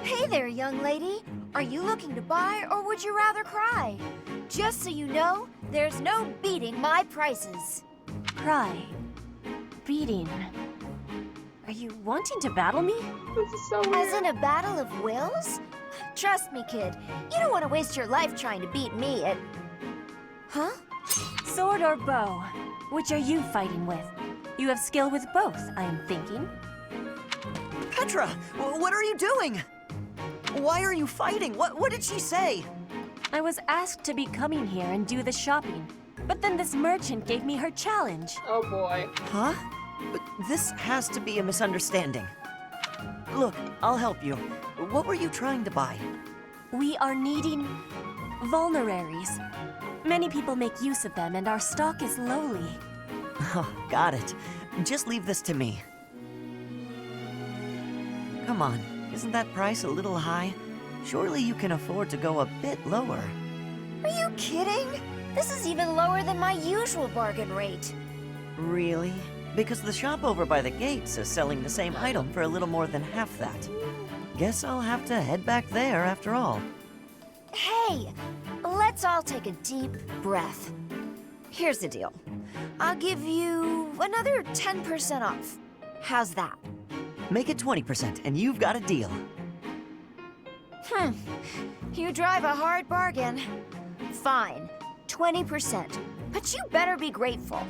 Hey there, young lady. Are you looking to buy, or would you rather cry? Just so you know, there's no beating my prices. Cry. Beating. Are you wanting to battle me? This is so weird. As in a battle of wills? Trust me, kid. You don't want to waste your life trying to beat me at... Huh? Sword or bow? Which are you fighting with? You have skill with both, I am thinking. Petra, what are you doing? Why are you fighting? What did she say? I was asked to be coming here and do the shopping, but then this merchant gave me her challenge. Oh boy. Huh? But this has to be a misunderstanding. Look, I'll help you. What were you trying to buy? We are needing vulneraries. Many people make use of them, and our stock is lowly. Oh, got it. Just leave this to me. Come on, isn't that price a little high? Surely you can afford to go a bit lower. Are you kidding? This is even lower than my usual bargain rate. Really? Because the shop over by the gates is selling the same item for a little more than half that. Guess I'll have to head back there after all. Hey, let's all take a deep breath. Here's the deal. I'll give you another 10% off. How's that? Make it 20% and you've got a deal. You drive a hard bargain. Fine, 20%. But you better be grateful.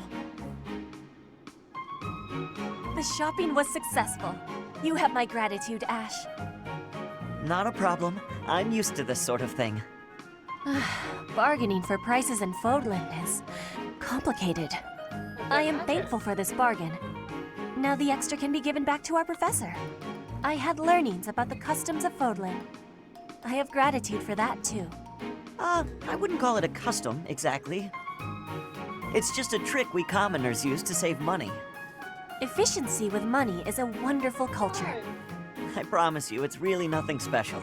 The shopping was successful. You have my gratitude, Ash. Not a problem. I'm used to this sort of thing. Bargaining for prices in Fodland is complicated. I am thankful for this bargain. Now the extra can be given back to our professor. I had learnings about the customs of Fodland. I have gratitude for that, too. I wouldn't call it a custom, exactly. It's just a trick we commoners use to save money. Efficiency with money is a wonderful culture. I promise you, it's really nothing special.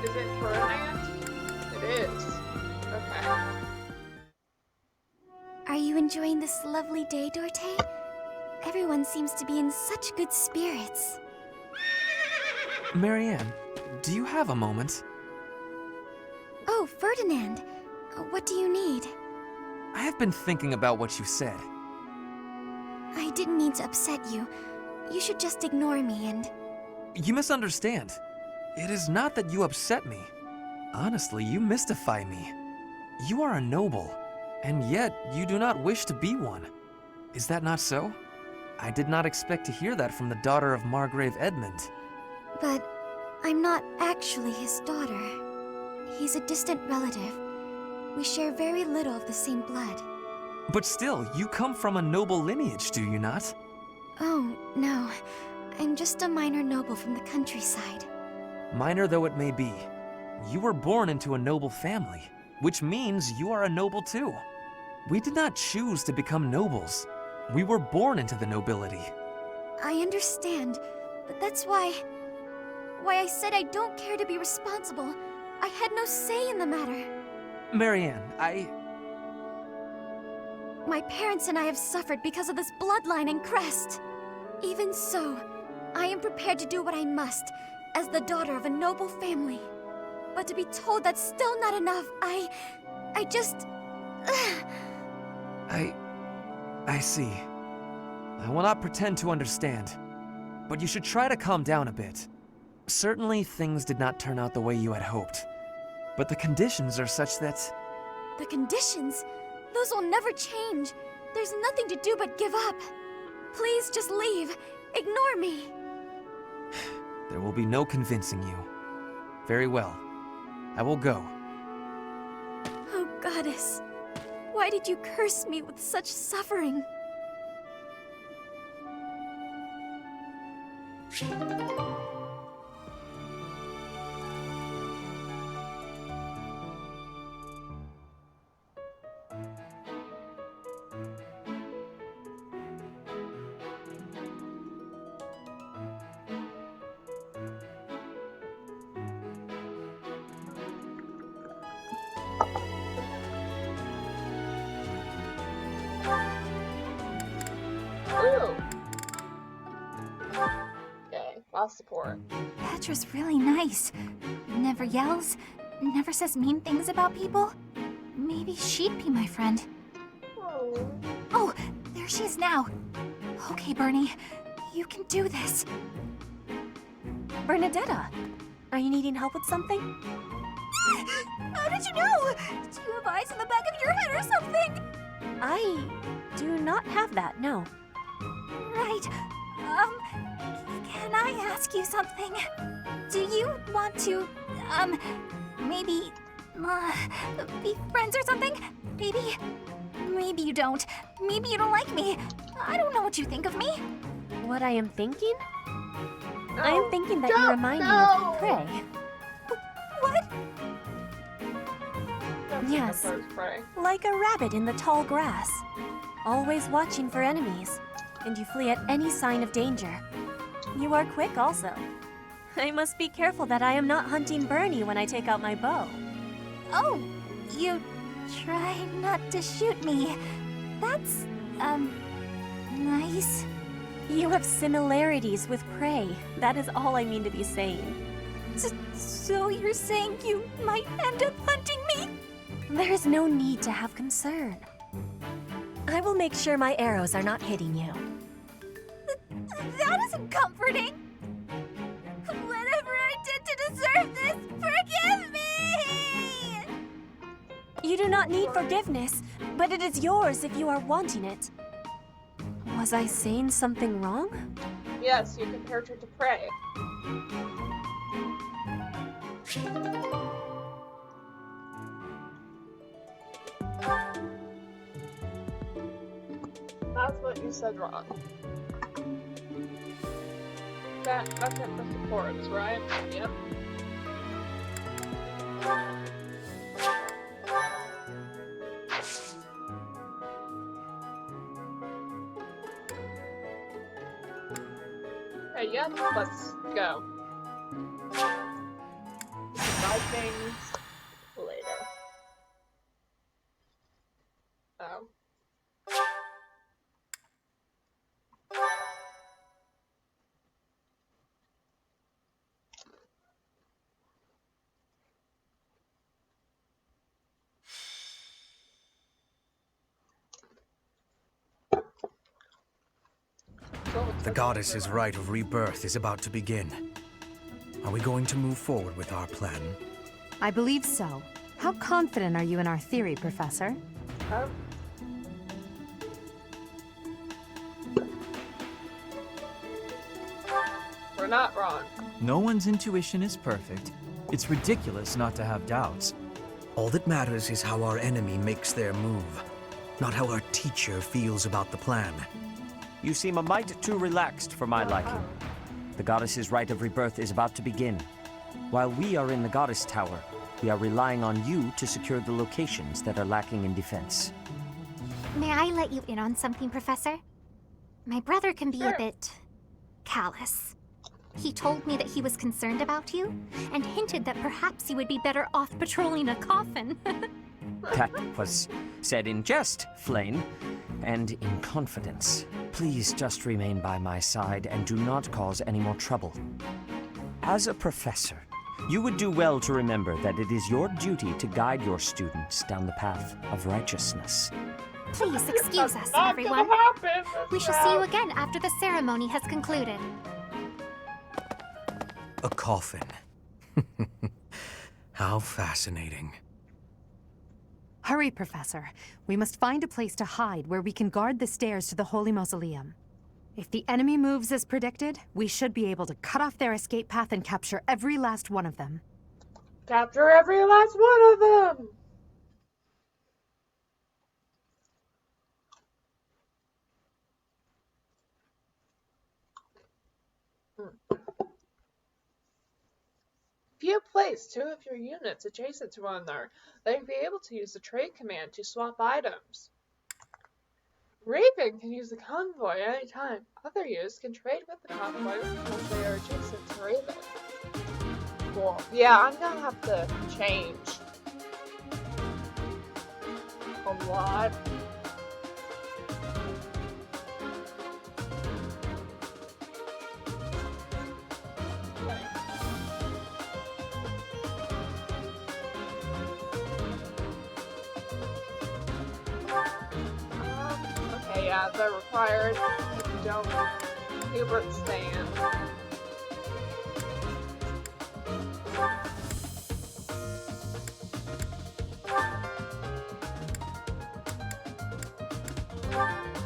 Is it Ferdinand? It is. Okay. Are you enjoying this lovely day, Dorte? Everyone seems to be in such good spirits. Marianne, do you have a moment? Oh, Ferdinand. What do you need? I have been thinking about what you said. I didn't mean to upset you. You should just ignore me and... You misunderstand. It is not that you upset me. Honestly, you mystify me. You are a noble, and yet you do not wish to be one. Is that not so? I did not expect to hear that from the daughter of Margrave Edmund. But I'm not actually his daughter. He's a distant relative. We share very little of the same blood. But still, you come from a noble lineage, do you not? Oh, no. I'm just a minor noble from the countryside. Minor though it may be, you were born into a noble family, which means you are a noble too. We did not choose to become nobles. We were born into the nobility. I understand, but that's why I said I don't care to be responsible. I had no say in the matter. Marianne, My parents and I have suffered because of this bloodline and crest. Even so, I am prepared to do what I must, as the daughter of a noble family. But to be told that's still not enough, I just... I see. I will not pretend to understand, but you should try to calm down a bit. Certainly, things did not turn out the way you had hoped, but the conditions are such that... The conditions? Those will never change. There's nothing to do but give up. Please just leave. Ignore me. There will be no convincing you. Very well. I will go. Oh, Goddess. Why did you curse me with such suffering? Ooh. Okay, lost support. Petra's really nice. Never yells, never says mean things about people. Maybe she'd be my friend. Oh. Oh, there she is now. Okay, Bernie, you can do this. Bernadetta, are you needing help with something? How did you know? Do you have eyes in the back of your head or something? I do not have that, no. Right. Can I ask you something? Do you want to, maybe, be friends or something? Maybe you don't. Maybe you don't like me. I don't know what you think of me. What I am thinking? No, I am thinking that you don't, remind me no. of prey. What? That's Yes. the first prey. Like a rabbit in the tall grass. Always watching for enemies, and you flee at any sign of danger. You are quick also. I must be careful that I am not hunting Bernie when I take out my bow. Oh, you try not to shoot me. That's, nice. You have similarities with prey. That is all I mean to be saying. So you're saying you might end up hunting me? There is no need to have concern. I will make sure my arrows are not hitting you. That isn't comforting. Whatever I did to deserve this, forgive me! You do not need forgiveness, but it is yours if you are wanting it. Was I saying something wrong? Yes, you compared her to prey. That's what you said wrong. That's it for supports, right? Yep. Okay, yep, let's go. Buy things later. Oh. The goddess's rite of rebirth is about to begin. Are we going to move forward with our plan? I believe so. How confident are you in our theory, Professor? We're not wrong. No one's intuition is perfect, It's ridiculous not to have doubts. All that matters is how our enemy makes their move, not how our teacher feels about the plan. You seem a mite too relaxed for my liking. The goddess's rite of rebirth is about to begin. While we are in the goddess tower, we are relying on you to secure the locations that are lacking in defense. May I let you in on something, Professor? My brother can be Sure. a bit callous. He told me that he was concerned about you, and hinted that perhaps you would be better off patrolling a coffin. That was said in jest, Flame, and in confidence. Please just remain by my side and do not cause any more trouble. As a professor, you would do well to remember that it is your duty to guide your students down the path of righteousness. Please excuse us, Not everyone. gonna happen. We shall see you again after the ceremony has concluded. A coffin. How fascinating. Hurry, Professor. We must find a place to hide where we can guard the stairs to the Holy Mausoleum. If the enemy moves as predicted, we should be able to cut off their escape path and capture every last one of them. Capture every last one of them! If you place 2 of your units adjacent to one another, they will be able to use the trade command to swap items. Raven can use the convoy anytime. Other units can trade with the convoy because they are adjacent to Raven. Cool. Yeah, I'm gonna have to change a lot. Okay, yeah, they're required. If you don't, Hubert stand.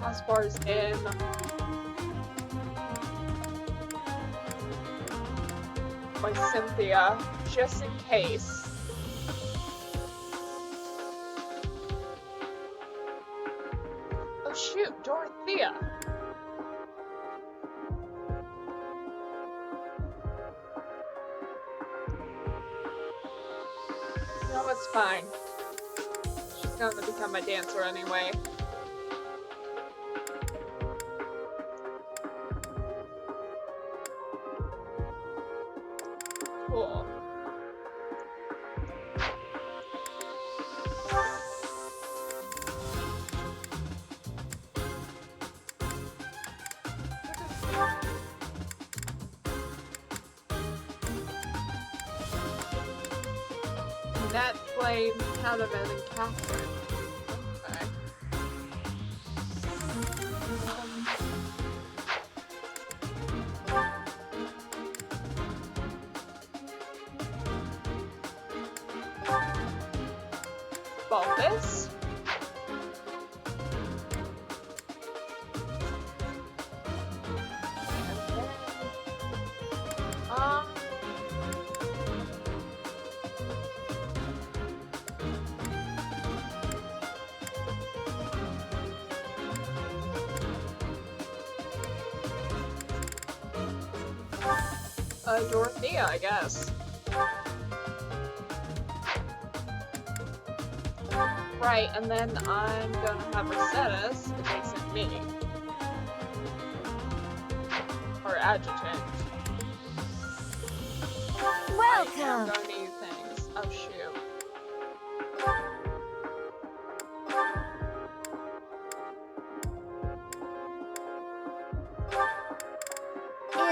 Passport's in. By Cynthia, just in case. Oh shoot, Dorothea! No, it's fine. She's gonna become my dancer anyway. Cool. That flame kind of an Catherine. Okay. Bulbous. Dorothea, I guess. Right, and then I'm gonna have Rosetta's adjacent me. Or adjutant. Welcome! I'm gonna need things. Oh shoot.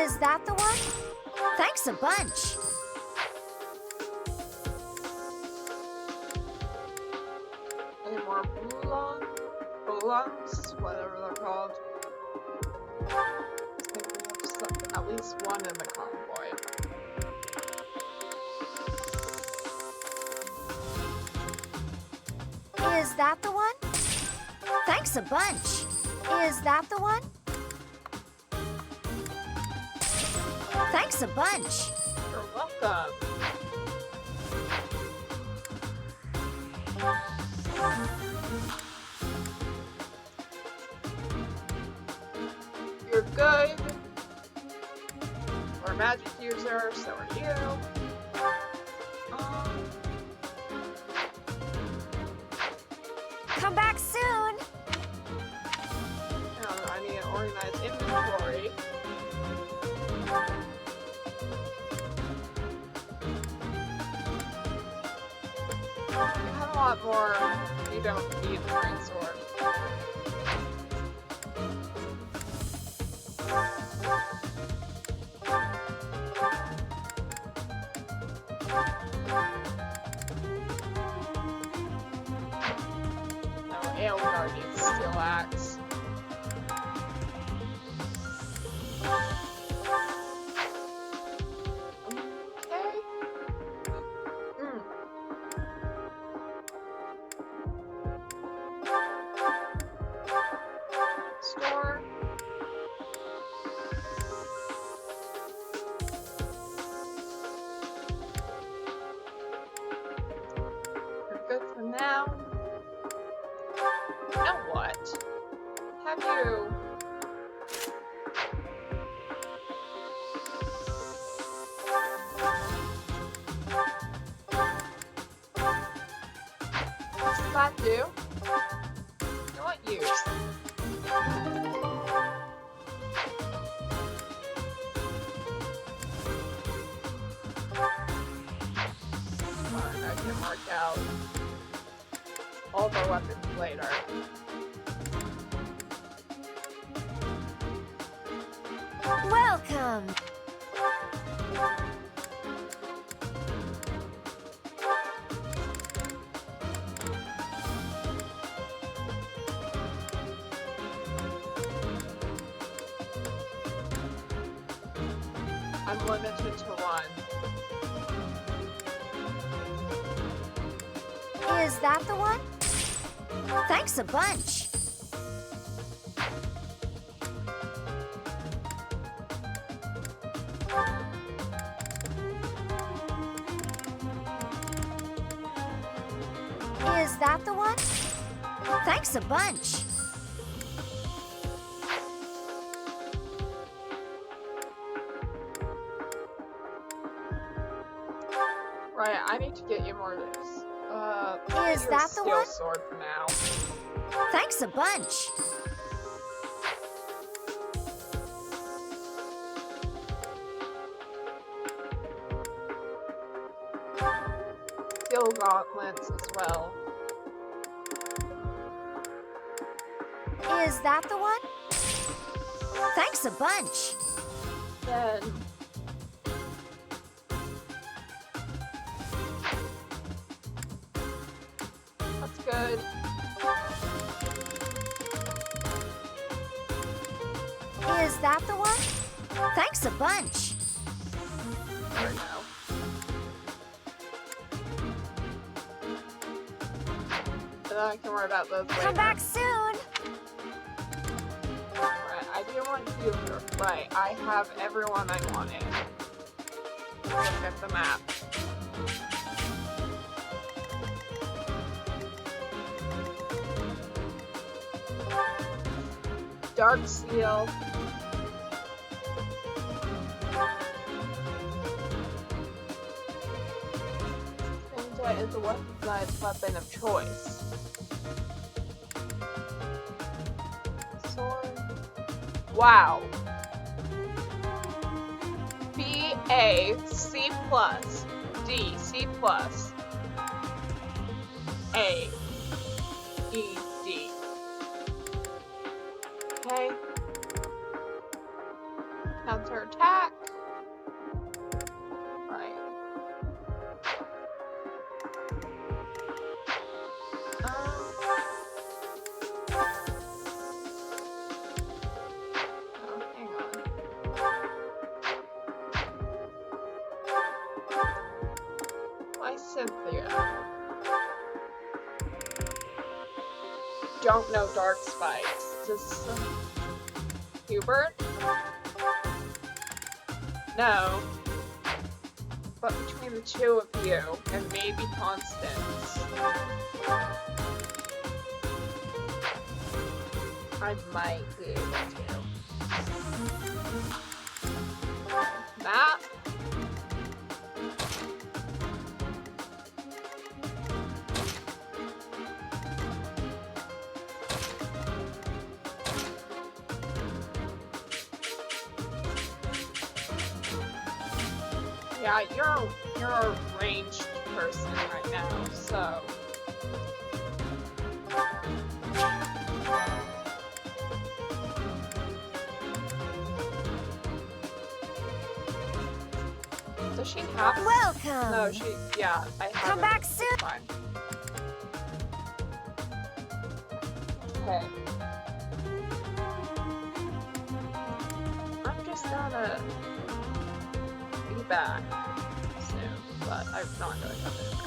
Is that the one? Thanks a bunch. Any more belongs, whatever they're called. I think we have at least one in the convoy. Is that the one? Thanks a bunch. Is that the one? Thanks a bunch. You're welcome. magic user, so are you. Come back soon! I need to organize inventory. You have a lot more. You don't need the green sword. No, Aelgar needs steel axe. Okay. Store. You're good for now. Now what? Have you... What does that do? Not use. Fine, I can mark out all the weapons later. Welcome! I'm limited to one. Is that the one? Thanks a bunch. Is that the one? Thanks a bunch. Right, I need to get you more of this. Is that the one? Sword for now. Thanks a bunch. Steel gauntlets as well. Is that the one? Thanks a bunch. Then that's good. Is that the one? Thanks a bunch. There we go. And then I can worry about those later. Come back soon. Right, I do want you here. Right, I have everyone I wanted. Look at the map. Dark Seal. Ninja is a weaponized weapon of choice. Sword. Wow. B A C plus D C plus A E D. Okay. Counter attack. Right. Oh, hang on. Why Cynthia? Don't know Dark Spikes. Does Hubert? No. But between the two of you, and maybe Constance, I might be able to. map. Yeah, you're a ranged person right now, so. Does she have? Welcome. No, yeah, I have. Come back soon. Fine. Okay. I'm just gonna be back soon, but I'm not really going anywhere.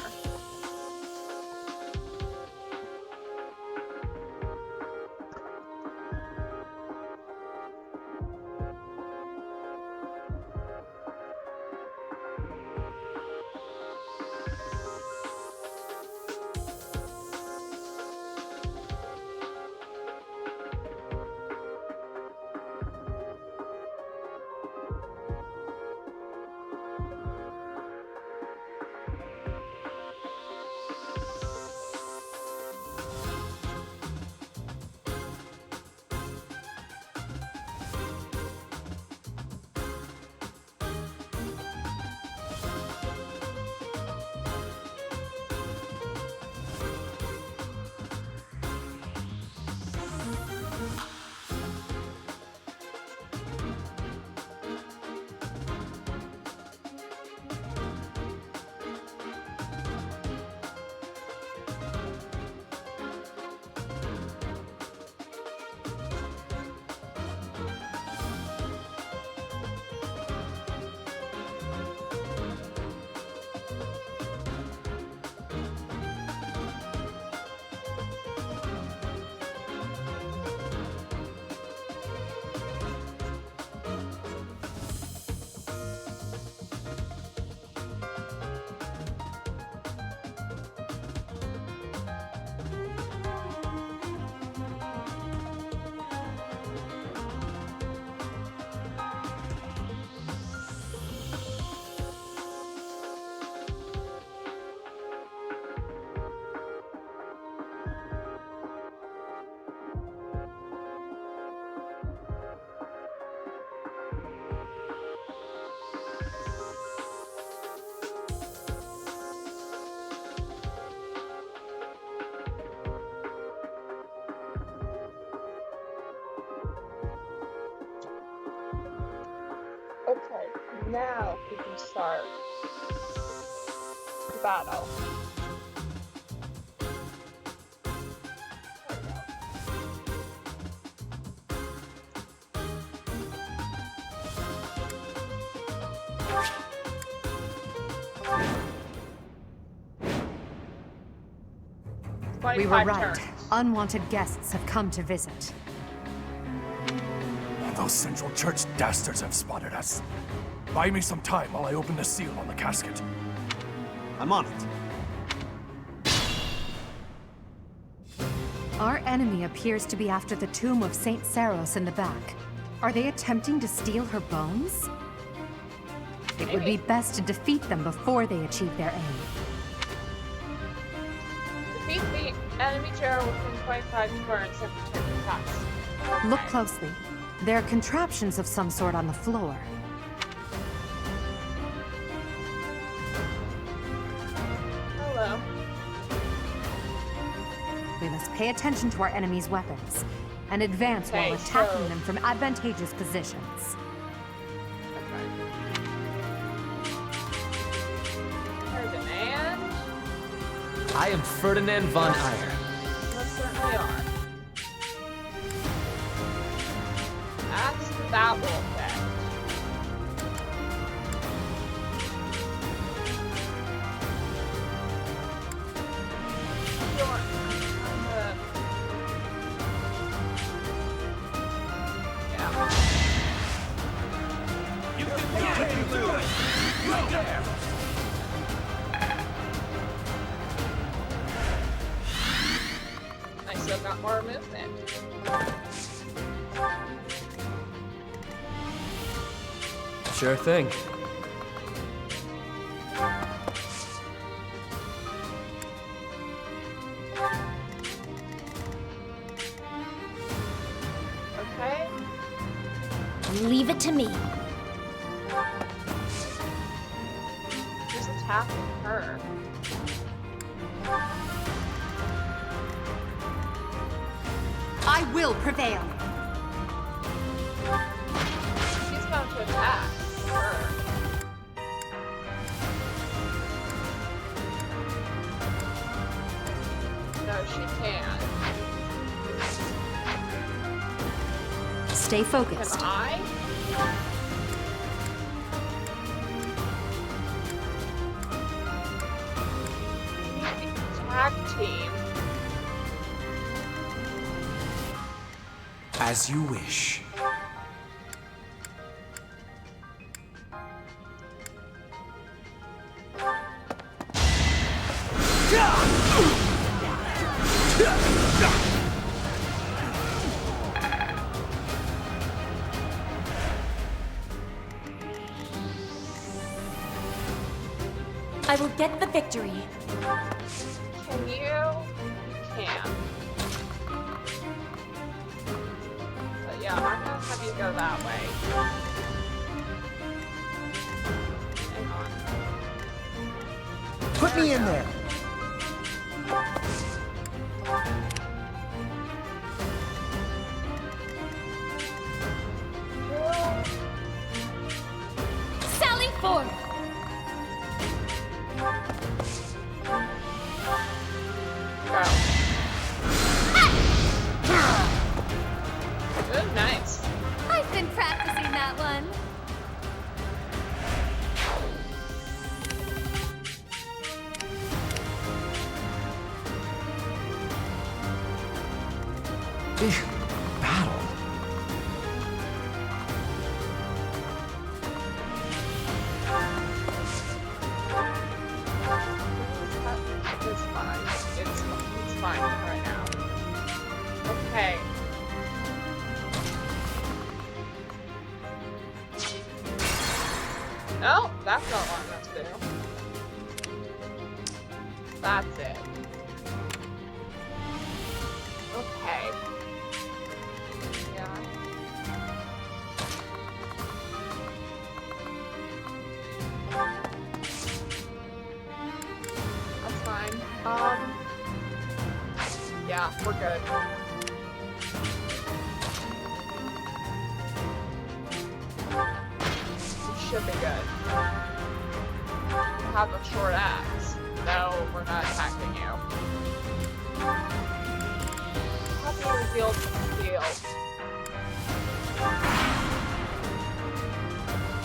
Okay, now we can start the battle. We were right. Unwanted guests have come to visit. Those Central Church dastards have spotted us. Buy me some time while I open the seal on the casket. I'm on it. Our enemy appears to be after the tomb of Saint Saros in the back. Are they attempting to steal her bones? It would be best to defeat them before they achieve their aim. Defeat the enemy terror within 25 turns and protect the pass. Look closely. There are contraptions of some sort on the floor. Hello. We must pay attention to our enemy's weapons and advance while attacking them from advantageous positions. Ferdinand? I am Ferdinand von Eyre. Most certainly are. That will affect. You can get it, Lewis! Right there! I still got more movement. Sure thing. Leave it to me. Who's attacking her? I will prevail. He's about to attack her. No, she can't. Stay focused. Can I? Tag team. As you wish. I will get the victory. Can you? Can. But yeah, I'm gonna have you go that way. Hang on. Put me in there. Sally forth! Go. Good, nice. I've been practicing that one. Battle. It's fine. It's fine right now. Okay. No, that's not long enough to do. That's it. Okay. Yeah. That's fine. Yeah, we're good. We should be good. You have a short axe. No, we're not attacking you. Have you revealed the field?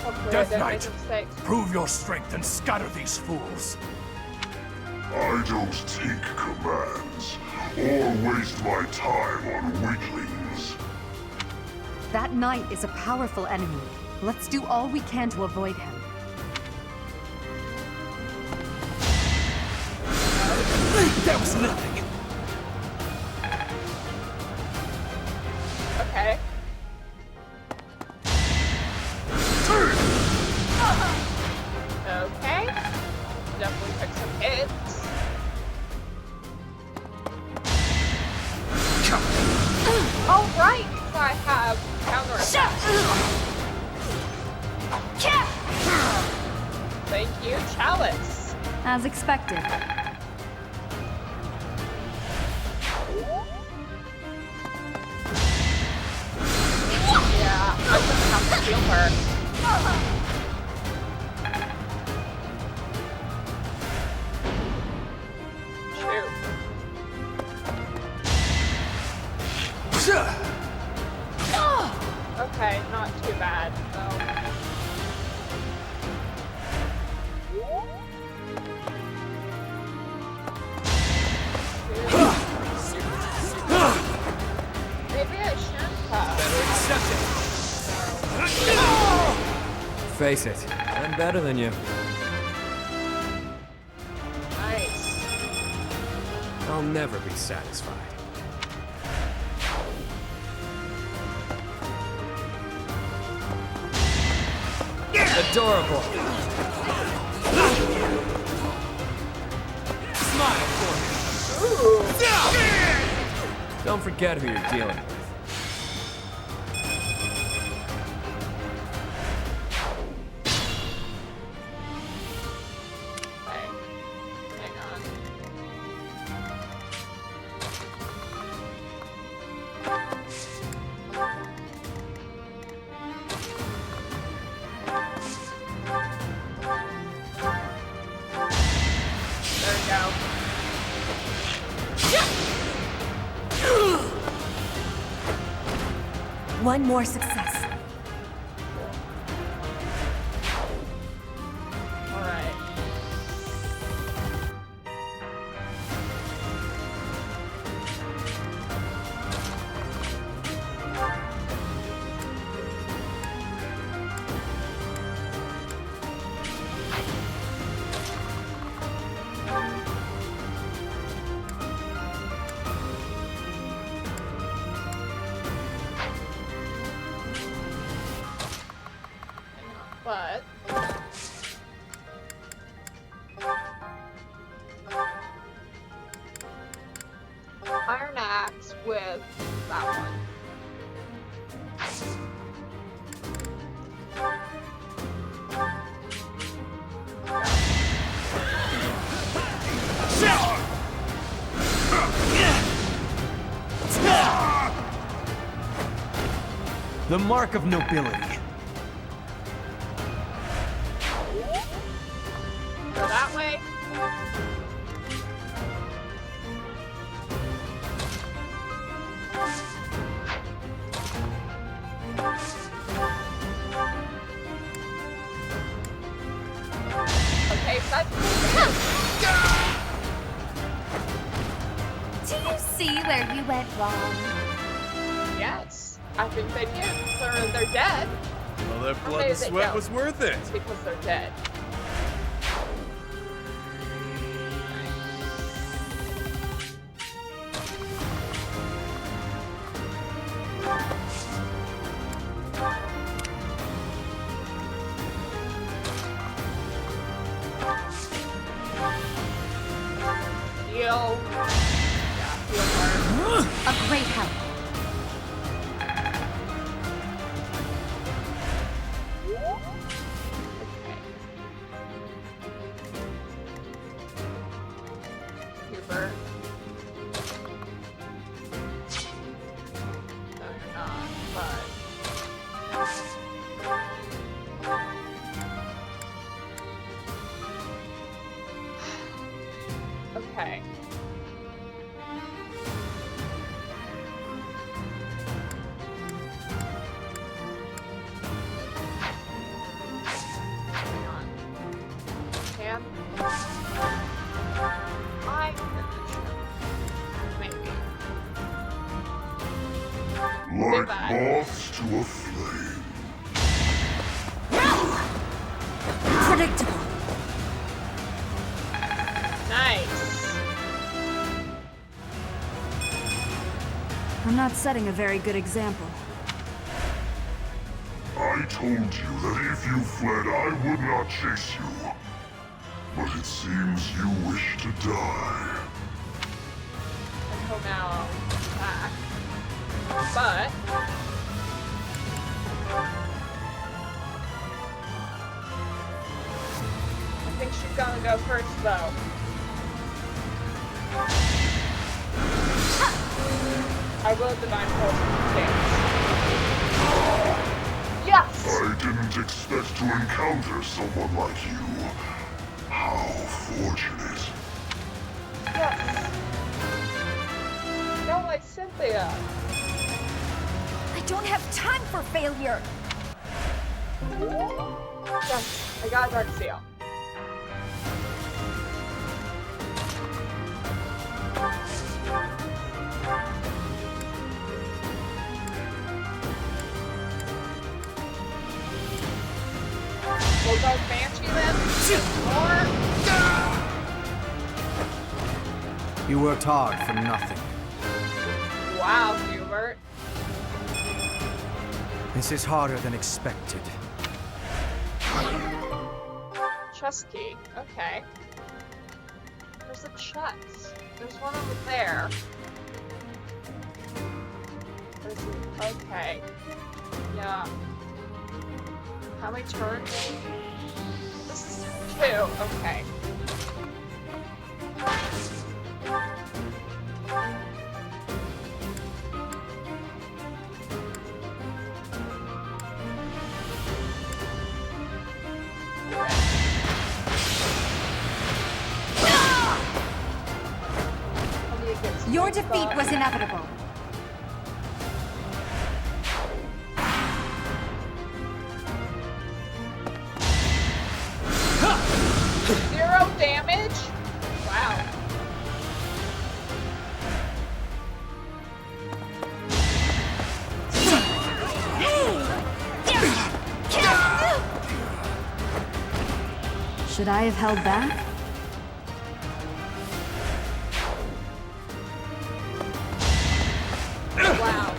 Hopefully I Death didn't Knight, make a mistake. prove your strength and scatter these fools. I don't take commands or waste my time on weaklings. That knight is a powerful enemy. Let's do all we can to avoid him. That was nothing. Okay. Okay. Definitely took some hits. Oh, right! So I have counter attack. Thank you, Chalice. As expected. Yeah, I shouldn't have to feel her. Shoot. Okay, not too bad, though. Maybe I shouldn't have. Face it, I'm better than you. Nice. I'll never be satisfied. Adorable. Smile for me. Don't forget who you're dealing with. One more success. All right. But Iron Axe with that one. The mark of nobility. Go that way. Okay, so Do you see where you went wrong? yes, I think they do. They're dead. Well, that Or blood maybe and they sweat don't. was worth it. Because they're dead. Heal. Yeah, heal hard. A great help. Hubert. No, you're not, but... Okay. Hang on. Can I finish him? Maybe. Like Goodbye. moths to a flame. Predictable. Nice. I'm not setting a very good example. I told you that if you fled, I would not chase you. But it seems you wish to die. Until now, back. But... I think she's gonna go first, though. I will divine pulse dance. Yes! I didn't expect to encounter someone like you. How fortunate. Yes! No, like Cynthia. I don't have time for failure. Yes, I got a Dark Seal. We'll go Banshee then? Or... You worked hard for nothing. Wow, Hubert. This is harder than expected. Chest key. Okay. There's a chest. There's one over there. Okay. Yeah. How many turns? This is 2. Okay. defeat was inevitable. Zero damage? Wow. Should I have held back? Wow.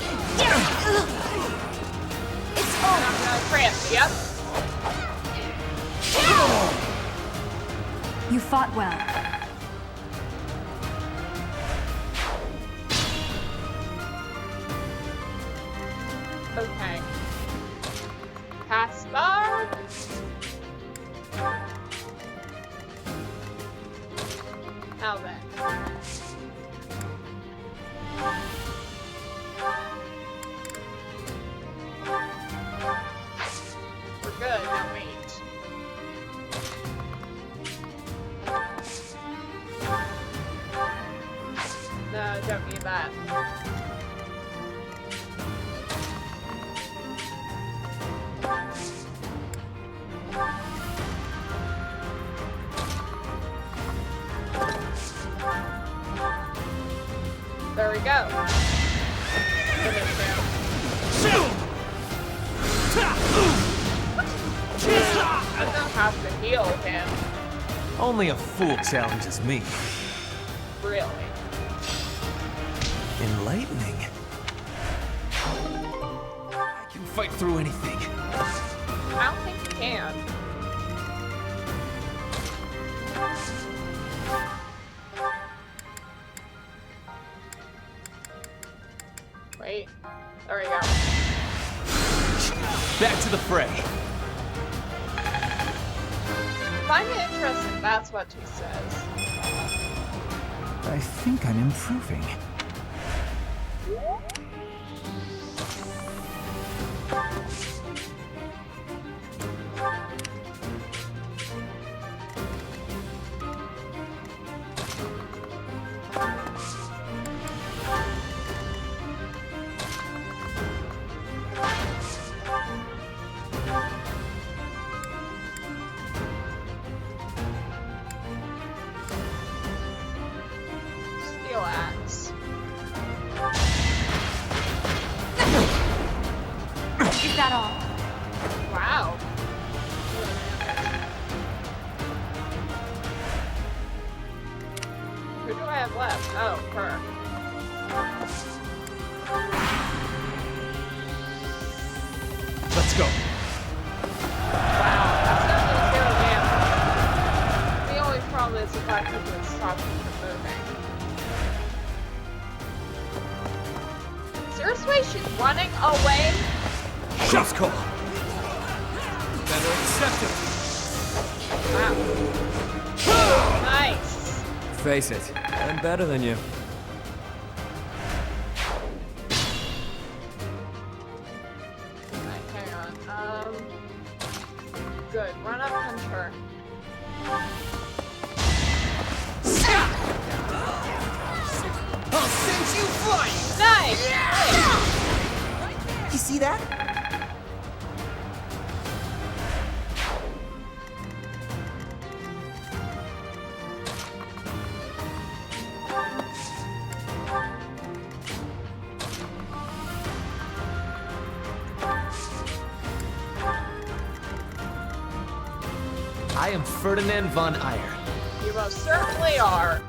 It's over. Cramp, yep. You fought well. Okay. Caspar. Now then. We're good. Now wait. No, don't need that. There we go. Finish him. I don't have to heal him. Only a fool challenges me. Really. Enlightening. I can fight through anything. I don't think you can. Wait. There we go. Back to the fray. Find it interesting, that's what he says. I think I'm improving. Steel axe. Is that all? Wow. Who do I have left? Oh, her. Let's go. Wow, that's not gonna zero damage. The only problem is if I could just stop him from moving. Seriously, she's running away? Chef's call. Better accept it. Wow. Nice. Face it, I'm better than you. Alright, hang on. Good. Run up, punch her. I'll send you flying! Nice! You see that? I am Ferdinand von Eyre. You most certainly are.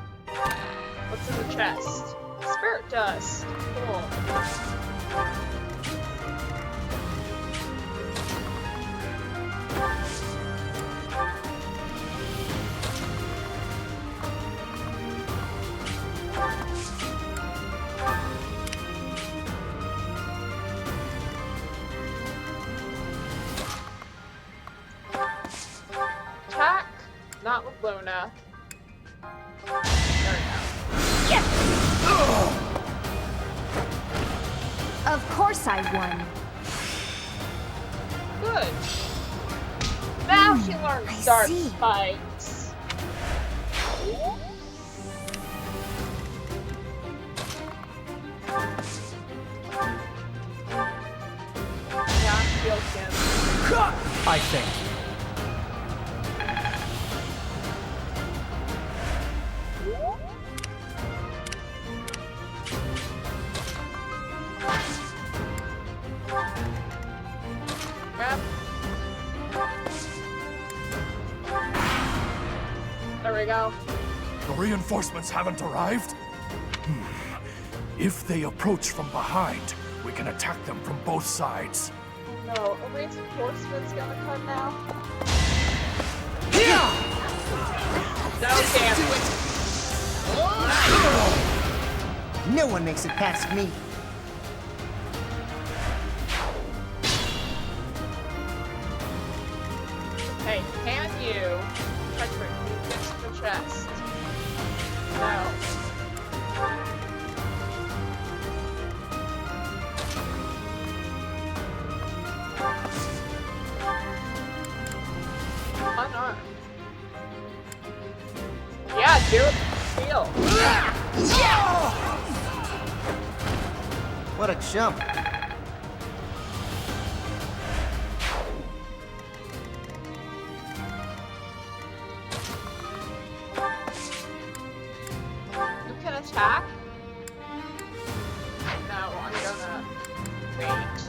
What's in the chest? Spirit dust. Cool. Attack. Not with Luna. There we go. Of course I won. Good. Now she learns dark spikes. I think. Yep. There we go. The reinforcements haven't arrived? If they approach from behind, we can attack them from both sides. No, a reinforcement's gonna come now. No chance. No one makes it past me. Hey, can you Patrick, get to the chest? No. Unarmed. Yeah, do it. Steal. What a jump. You can attack? No, I'm gonna wait.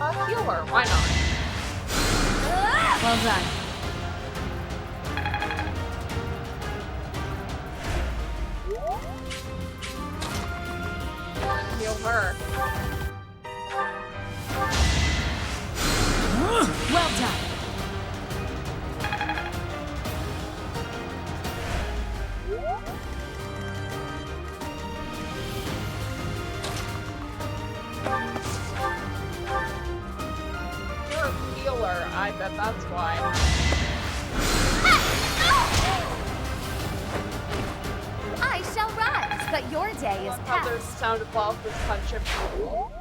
A healer, why not? Well done. Heal her. Well done. You're a healer, I bet that's why. I shall rise, but your day is How there's past. sound above this punch of people.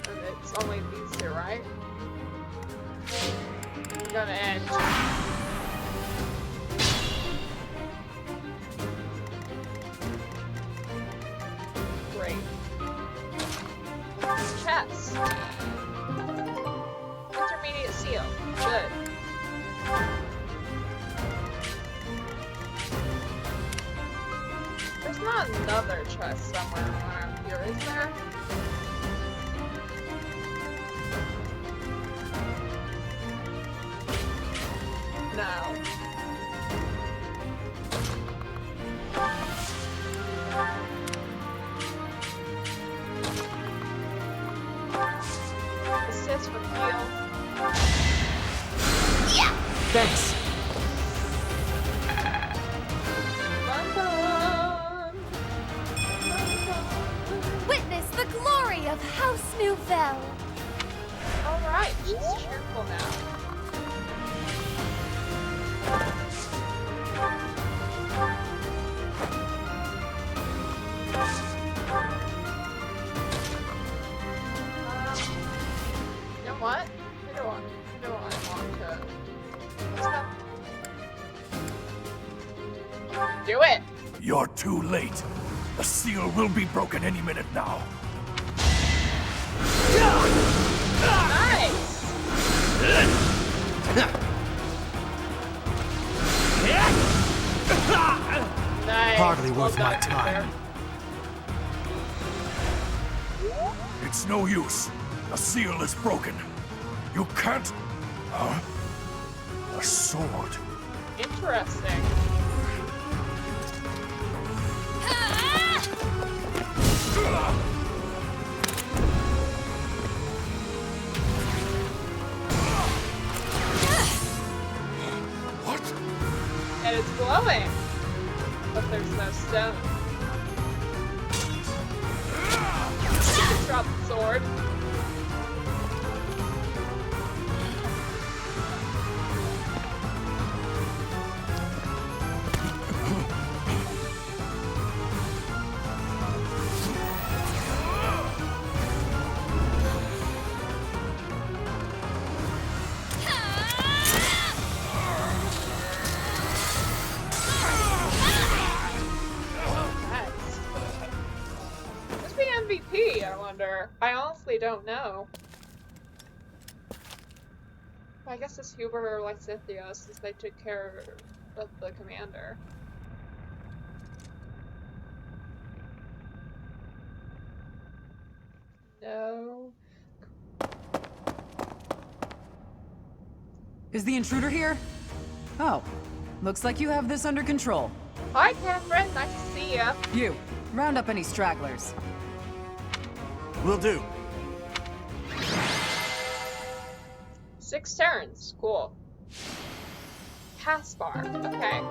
And it's only these two, right? I'm gonna end. Great. Chest. Intermediate seal. Good. There's not another chest somewhere around here, is there? No. Assist with heal. Thanks. Witness the glory of House Nouvelle. Alright, she's cheerful now. You know what? I don't want to. Do it! You're too late. The seal will be broken any minute now. Nice! Nice. Hardly Well worth my done, time. It's no use. The seal is broken. You can't... Huh? A sword. Interesting. What? And it's glowing. But there's no stone. You can drop the sword. commander? I honestly don't know. I guess it's Huber or Lexithia, since they took care of the commander. No. Is the intruder here? Oh, looks like you have this under control. Hi, Catherine. Nice to see ya. You, round up any stragglers. Will do. 6 turns. Cool. Caspar. Okay.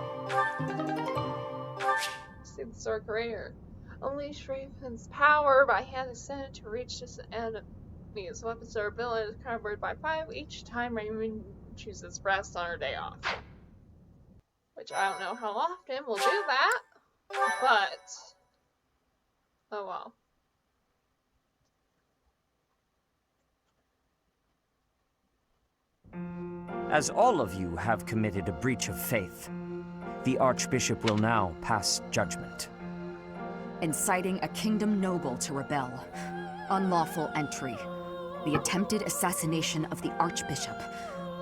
See the Sword Greater. Unleash Raven's power by hand ascended to reach this enemy's weapons or ability is covered by 5 each time Raven chooses rest on her day off. Which I don't know how often we'll do that, but oh well. As all of you have committed a breach of faith, the Archbishop will now pass judgment. Inciting a kingdom noble to rebel. Unlawful entry. The attempted assassination of the Archbishop.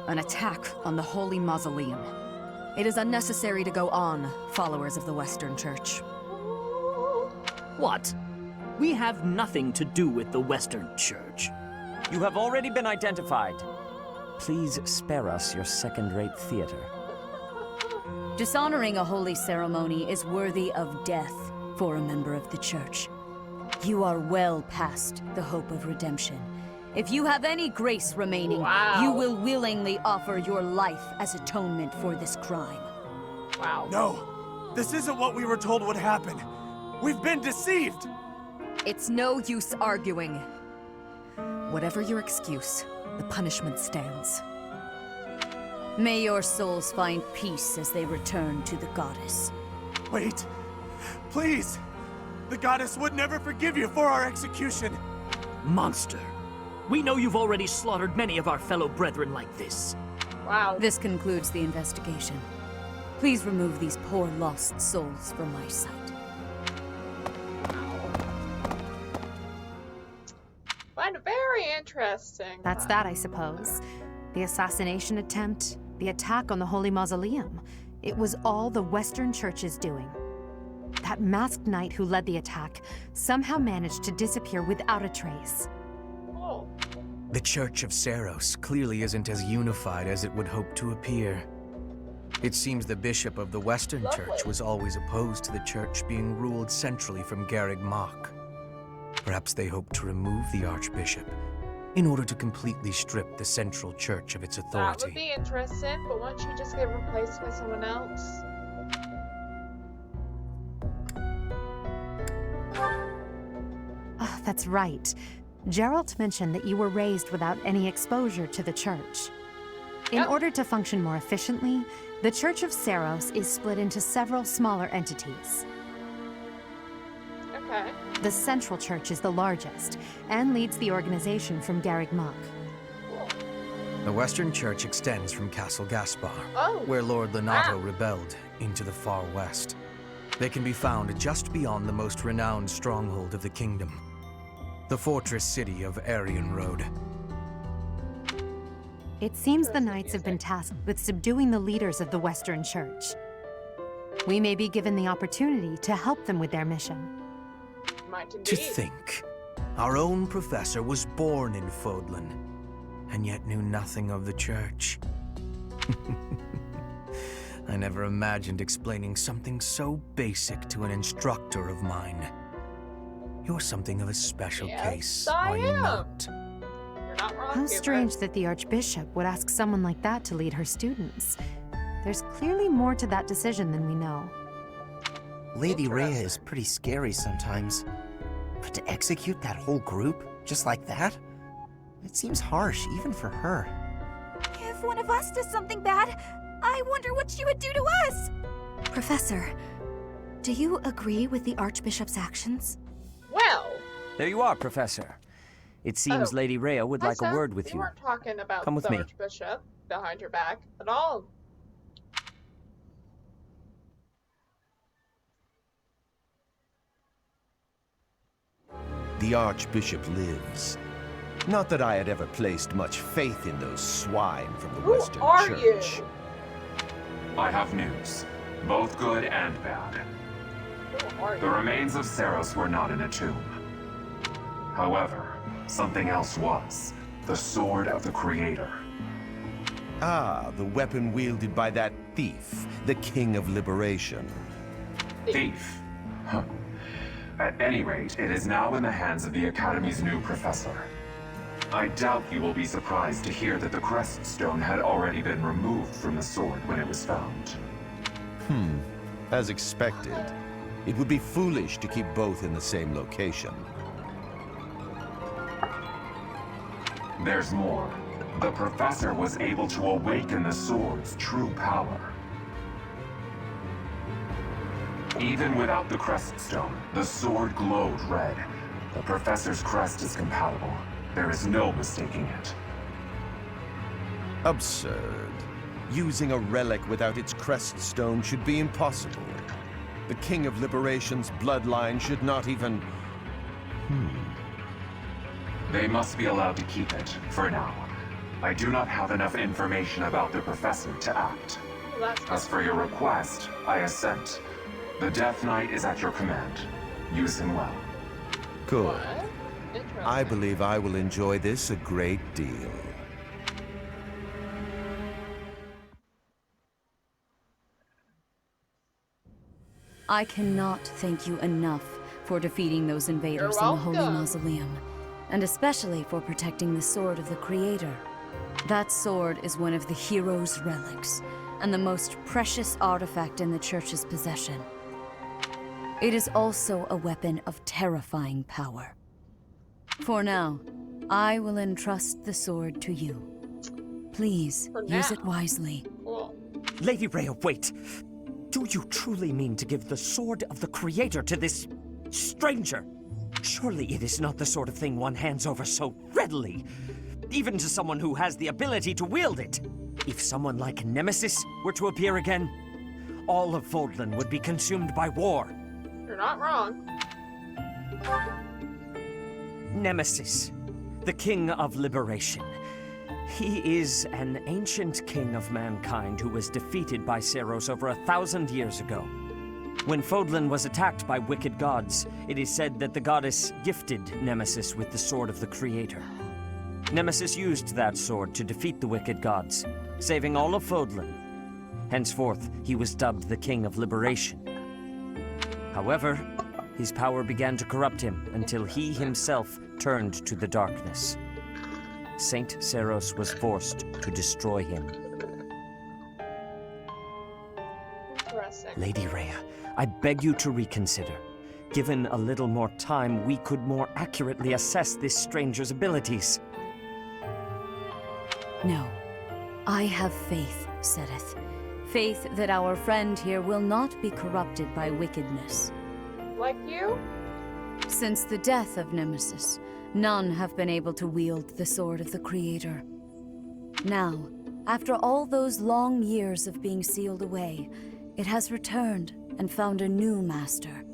An attack on the Holy Mausoleum. It is unnecessary to go on, followers of the Western Church. What? We have nothing to do with the Western Church. You have already been identified. Please spare us your second-rate theater. Dishonoring a holy ceremony is worthy of death for a member of the Church. You are well past the hope of redemption. If you have any grace remaining, you will willingly offer your life as atonement for this crime. Wow. No, this isn't what we were told would happen. We've been deceived. It's no use arguing. Whatever your excuse, the punishment stands. May your souls find peace as they return to the goddess. Wait, please. The goddess would never forgive you for our execution. Monster. We know you've already slaughtered many of our fellow brethren like this. Wow. This concludes the investigation. Please remove these poor lost souls from my sight. Find it very interesting. That's that, I suppose. The assassination attempt, the attack on the Holy Mausoleum. It was all the Western Church's doing. That masked knight who led the attack somehow managed to disappear without a trace. Oh. The Church of Seros clearly isn't as unified as it would hope to appear. It seems the bishop of the Western Church was always opposed to the church being ruled centrally from Garreg Mach. Perhaps they hope to remove the Archbishop in order to completely strip the Central Church of its That authority. would be interesting, but won't you just get replaced by someone else? Oh, that's right. Geralt mentioned that you were raised without any exposure to the church. In order to function more efficiently, the Church of Seros is split into several smaller entities. Okay. The Central Church is the largest, and leads the organization from Garreg Mach. The Western Church extends from Castle Gaspar, Oh. where Lord Lenato rebelled, into the far west. They can be found just beyond the most renowned stronghold of the kingdom, the fortress city of Aryan Road. It seems the knights have been tasked with subduing the leaders of the Western Church. We may be given the opportunity to help them with their mission. Might indeed. To think, our own professor was born in Fodlan, and yet knew nothing of the church. I never imagined explaining something so basic to an instructor of mine. You're something of a special case, are you not? You're not wrong, How Hubert. strange that the Archbishop would ask someone like that to lead her students. There's clearly more to that decision than we know. Lady Rhea is pretty scary sometimes. But to execute that whole group, just like that? It seems harsh, even for her. If one of us does something bad, I wonder what she would do to us! Professor, do you agree with the Archbishop's actions? Well. There you are, Professor. It seems Oh. Lady Rhea would like a Tessa, word with we you. weren't talking about Come with the me. Archbishop behind your back at all. the Archbishop lives. Not that I had ever placed much faith in those swine from the Western Church. I have news, both good and bad. The remains of Saros were not in a tomb. However, something else was. The Sword of the Creator. Ah, the weapon wielded by that thief, the King of Liberation. Thief? Huh. At any rate, it is now in the hands of the Academy's new professor. I doubt you will be surprised to hear that the Crest Stone had already been removed from the sword when it was found. As expected. It would be foolish to keep both in the same location. There's more. The professor was able to awaken the sword's true power. Even without the Crest Stone, the sword glowed red. The professor's crest is compatible. There is no mistaking it. Absurd. Using a relic without its crest stone should be impossible. The King of Liberation's bloodline should not even... They must be allowed to keep it, for now. I do not have enough information about the professor to act. As for your request, I assent. The Death Knight is at your command. Use him well. Good. I believe I will enjoy this a great deal. I cannot thank you enough for defeating those invaders in the Holy Mausoleum, and especially for protecting the Sword of the Creator. That sword is one of the hero's relics, and the most precious artifact in the Church's possession. It is also a weapon of terrifying power. For now, I will entrust the sword to you. Please, use it wisely. Lady Rhea, wait! Do you truly mean to give the Sword of the Creator to this stranger? Surely it is not the sort of thing one hands over so readily, even to someone who has the ability to wield it. If someone like Nemesis were to appear again, all of Fodlan would be consumed by war. You're not wrong. Nemesis, the King of Liberation. He is an ancient king of mankind who was defeated by Saros over 1,000 years ago. When Fodlan was attacked by wicked gods, it is said that the goddess gifted Nemesis with the Sword of the Creator. Nemesis used that sword to defeat the wicked gods, saving all of Fodlan. Henceforth, he was dubbed the King of Liberation. However, his power began to corrupt him until he himself turned to the darkness. Saint Saros was forced to destroy him. Lady Rhea, I beg you to reconsider. Given a little more time, we could more accurately assess this stranger's abilities. No. I have faith, Sedith. Faith that our friend here will not be corrupted by wickedness. Like you? Since the death of Nemesis, none have been able to wield the Sword of the Creator. Now, after all those long years of being sealed away, it has returned and found a new master.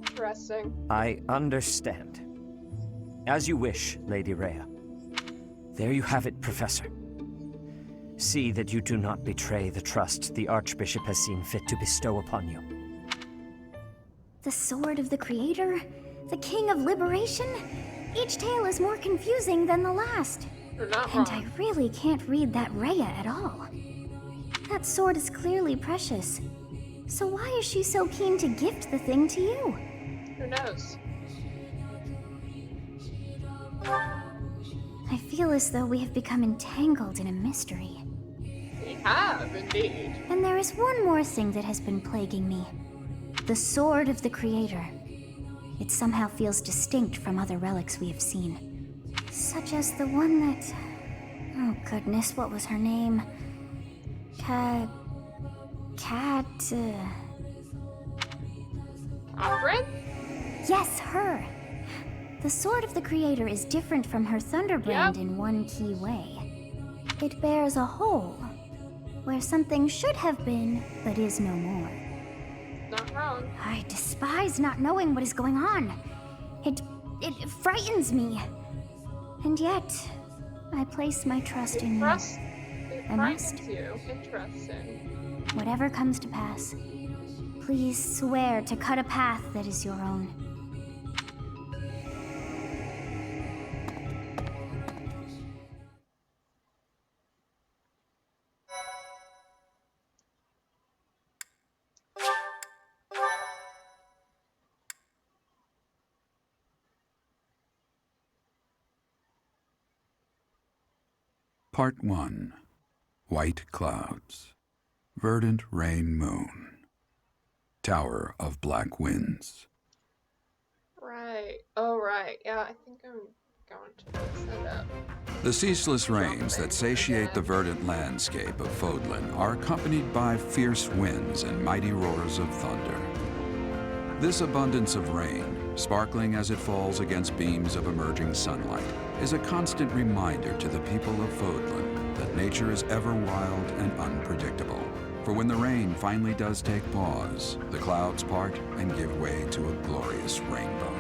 Interesting. I understand. As you wish, Lady Rhea. There you have it, Professor. See that you do not betray the trust the Archbishop has seen fit to bestow upon you. The Sword of the Creator? The King of Liberation? Each tale is more confusing than the last. And I really can't read that Rhea at all. That sword is clearly precious. So why is she so keen to gift the thing to you? Who knows? I feel as though we have become entangled in a mystery. We have, indeed. And there is one more thing that has been plaguing me. The Sword of the Creator. It somehow feels distinct from other relics we have seen. Such as the one that... Oh goodness, what was her name? Oprin? Yes, her! The Sword of the Creator is different from her Thunderbrand in one key way. It bears a hole, where something should have been, but is no more. Not wrong. I despise not knowing what is going on. It It frightens me. And yet, I place my trust in you. It I must. frightens you. Interesting. Whatever comes to pass, please swear to cut a path that is your own. Part 1. White Clouds. Verdant Rain Moon. Tower of Black Winds. Right. Oh, right. Yeah, I think I'm going to mix that up. The ceaseless rains that satiate the verdant landscape of Fodlan are accompanied by fierce winds and mighty roars of thunder. This abundance of rain, sparkling as it falls against beams of emerging sunlight, is a constant reminder to the people of Fodlan that nature is ever wild and unpredictable. For when the rain finally does take pause, the clouds part and give way to a glorious rainbow.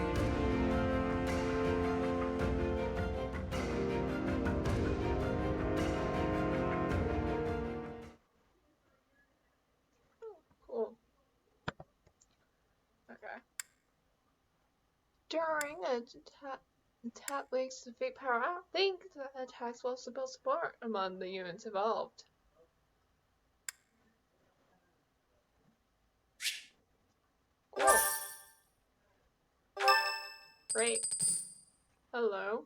Cool. Okay. During attack weeks to defeat power, I don't think the attacks will supposed support among the units involved. Cool. Great. Hello.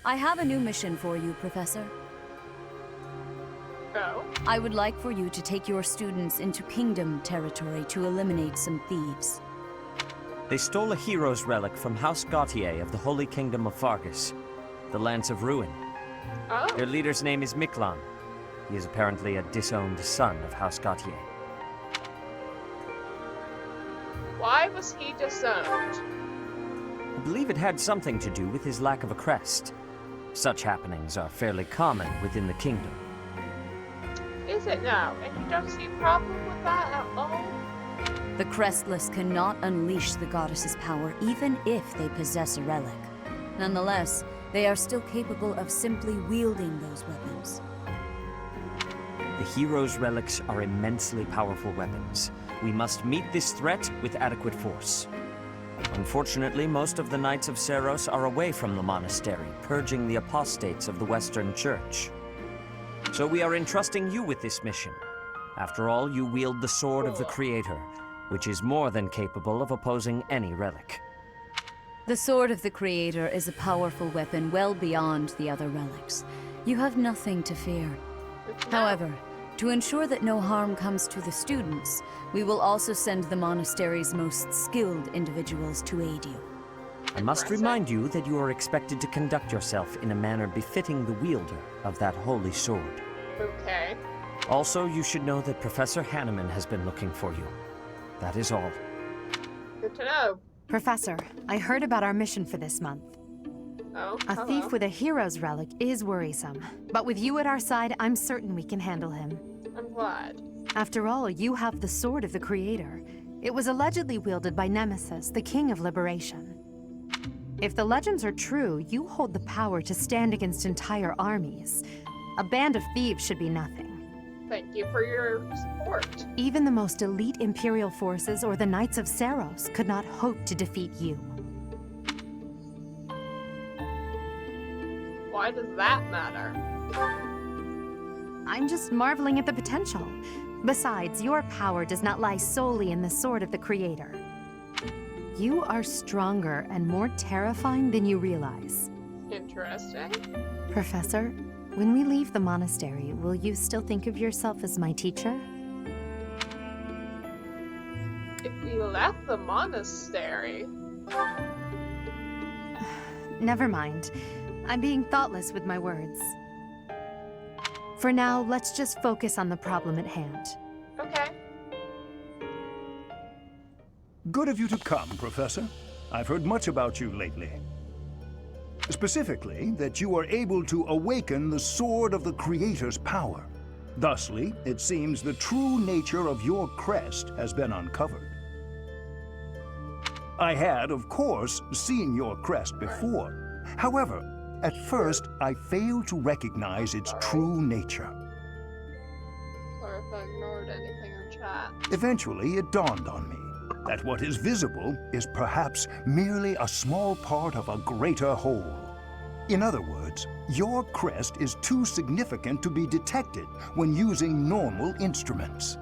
I have a new mission for you, Professor. Oh? I would like for you to take your students into Kingdom territory to eliminate some thieves. They stole a hero's relic from House Gautier of the Holy Kingdom of Fargus, the Lance of Ruin. Oh. Their leader's name is Miklan. He is apparently a disowned son of House Gautier. Why was he disowned? I believe it had something to do with his lack of a crest. Such happenings are fairly common within the kingdom. Is it now? And you don't see a problem with that at all? The Crestless cannot unleash the goddess's power even if they possess a relic. Nonetheless, they are still capable of simply wielding those weapons. The hero's relics are immensely powerful weapons. We must meet this threat with adequate force. Unfortunately, most of the Knights of Seiros are away from the monastery, purging the apostates of the Western Church. So we are entrusting you with this mission. After all, you wield the Sword of the Creator, which is more than capable of opposing any relic. The Sword of the Creator is a powerful weapon well beyond the other relics. You have nothing to fear. However, to ensure that no harm comes to the students, we will also send the monastery's most skilled individuals to aid you. I must remind you that you are expected to conduct yourself in a manner befitting the wielder of that holy sword. Okay. Also, you should know that Professor Hanneman has been looking for you. That is all. Good to know. Professor, I heard about our mission for this month. Oh, A thief with a hero's relic is worrisome, but with you at our side, I'm certain we can handle him. I'm glad. After all, you have the Sword of the Creator. It was allegedly wielded by Nemesis, the King of Liberation. If the legends are true, you hold the power to stand against entire armies. A band of thieves should be nothing. Thank you for your support. Even the most elite Imperial forces or the Knights of Seiros could not hope to defeat you. Why does that matter? I'm just marveling at the potential. Besides, your power does not lie solely in the Sword of the Creator. You are stronger and more terrifying than you realize. Interesting. Professor, when we leave the monastery, will you still think of yourself as my teacher? If we left the monastery... Never mind. I'm being thoughtless with my words. For now, let's just focus on the problem at hand. Okay. Good of you to come, Professor. I've heard much about you lately. Specifically, that you are able to awaken the Sword of the Creator's power. Thusly, it seems the true nature of your crest has been uncovered. I had, of course, seen your crest before. However, at first, I failed to recognize its true nature. Sorry if I ignored anything in chat. Eventually, it dawned on me that what is visible is perhaps merely a small part of a greater whole. In other words, your crest is too significant to be detected when using normal instruments.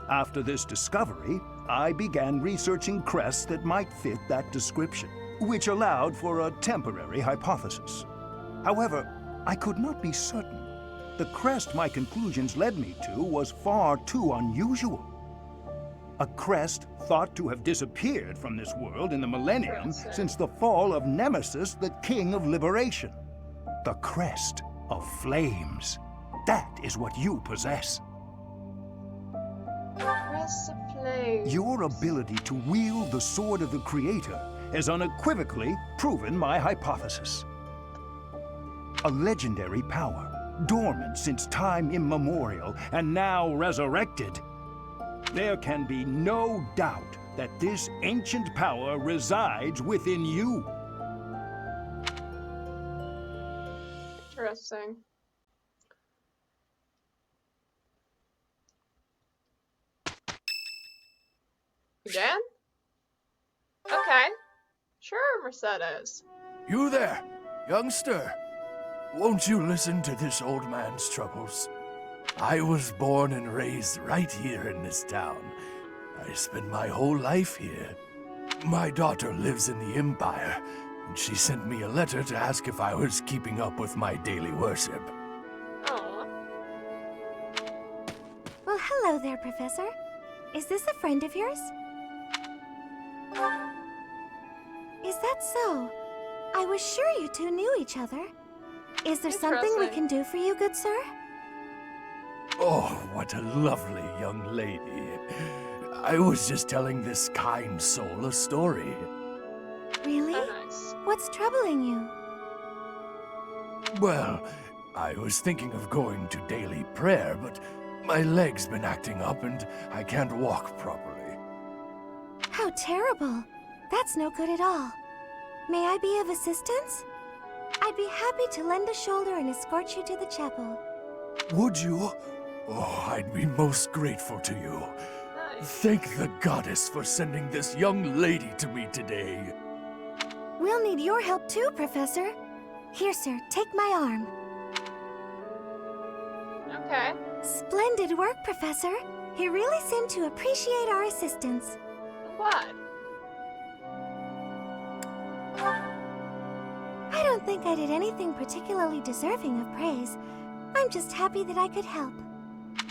After this discovery, I began researching crests that might fit that description, which allowed for a temporary hypothesis. However, I could not be certain. The crest my conclusions led me to was far too unusual. A crest thought to have disappeared from this world in the millennium since the fall of Nemesis, the King of Liberation. The crest of flames. That is what you possess. Crest of flames. Your ability to wield the sword of the Creator has unequivocally proven my hypothesis. A legendary power, dormant since time immemorial and now resurrected. There can be no doubt that this ancient power resides within you. Interesting. Again? Okay. Sure, Mercedes. You there, youngster. Won't you listen to this old man's troubles? I was born and raised right here in this town. I spent my whole life here. My daughter lives in the Empire, and she sent me a letter to ask if I was keeping up with my daily worship. Aww. Well, hello there, Professor. Is this a friend of yours? Is that so? I was sure you two knew each other. Is there something we can do for you, good sir? Oh, what a lovely young lady. I was just telling this kind soul a story. Really? Oh, nice. What's troubling you? Well, I was thinking of going to daily prayer, but my leg's been acting up and I can't walk properly. How terrible. That's no good at all. May I be of assistance? I'd be happy to lend a shoulder and escort you to the chapel. Would you? Oh, I'd be most grateful to you. Nice. Thank the goddess for sending this young lady to me today. We'll need your help too, Professor. Here, sir, take my arm. Okay. Splendid work, Professor. He really seemed to appreciate our assistance. What? I don't think I did anything particularly deserving of praise. I'm just happy that I could help.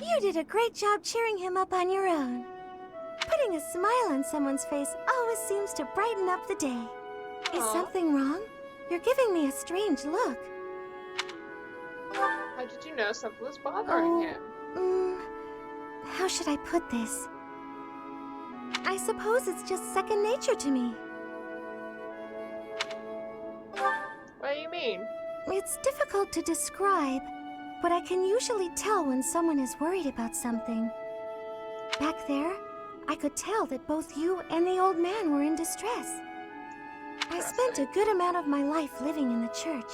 You did a great job cheering him up on your own. Putting a smile on someone's face always seems to brighten up the day. Is something wrong? You're giving me a strange look. How did you know something was bothering him? How should I put this? I suppose it's just second nature to me. What do you mean? It's difficult to describe, but I can usually tell when someone is worried about something. Back there, I could tell that both you and the old man were in distress. I spent a good amount of my life living in the church.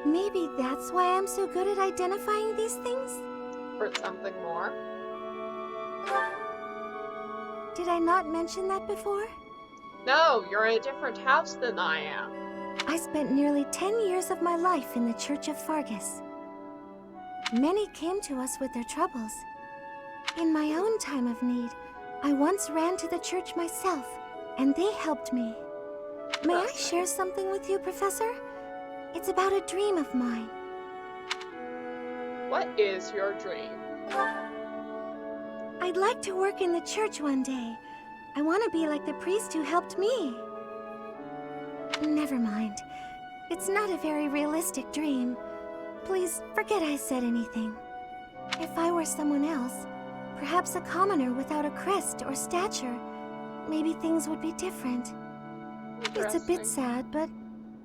Maybe that's why I'm so good at identifying these things? Or something more? Did I not mention that before? No, you're in a different house than I am. I spent nearly 10 years of my life in the Church of Fargus. Many came to us with their troubles. In my own time of need, I once ran to the church myself, and they helped me. May I share something with you, Professor? It's about a dream of mine. What is your dream? I'd like to work in the church one day. I want to be like the priest who helped me. Never mind. It's not a very realistic dream. Please forget I said anything. If I were someone else, perhaps a commoner without a crest or stature, maybe things would be different. It's a bit sad, but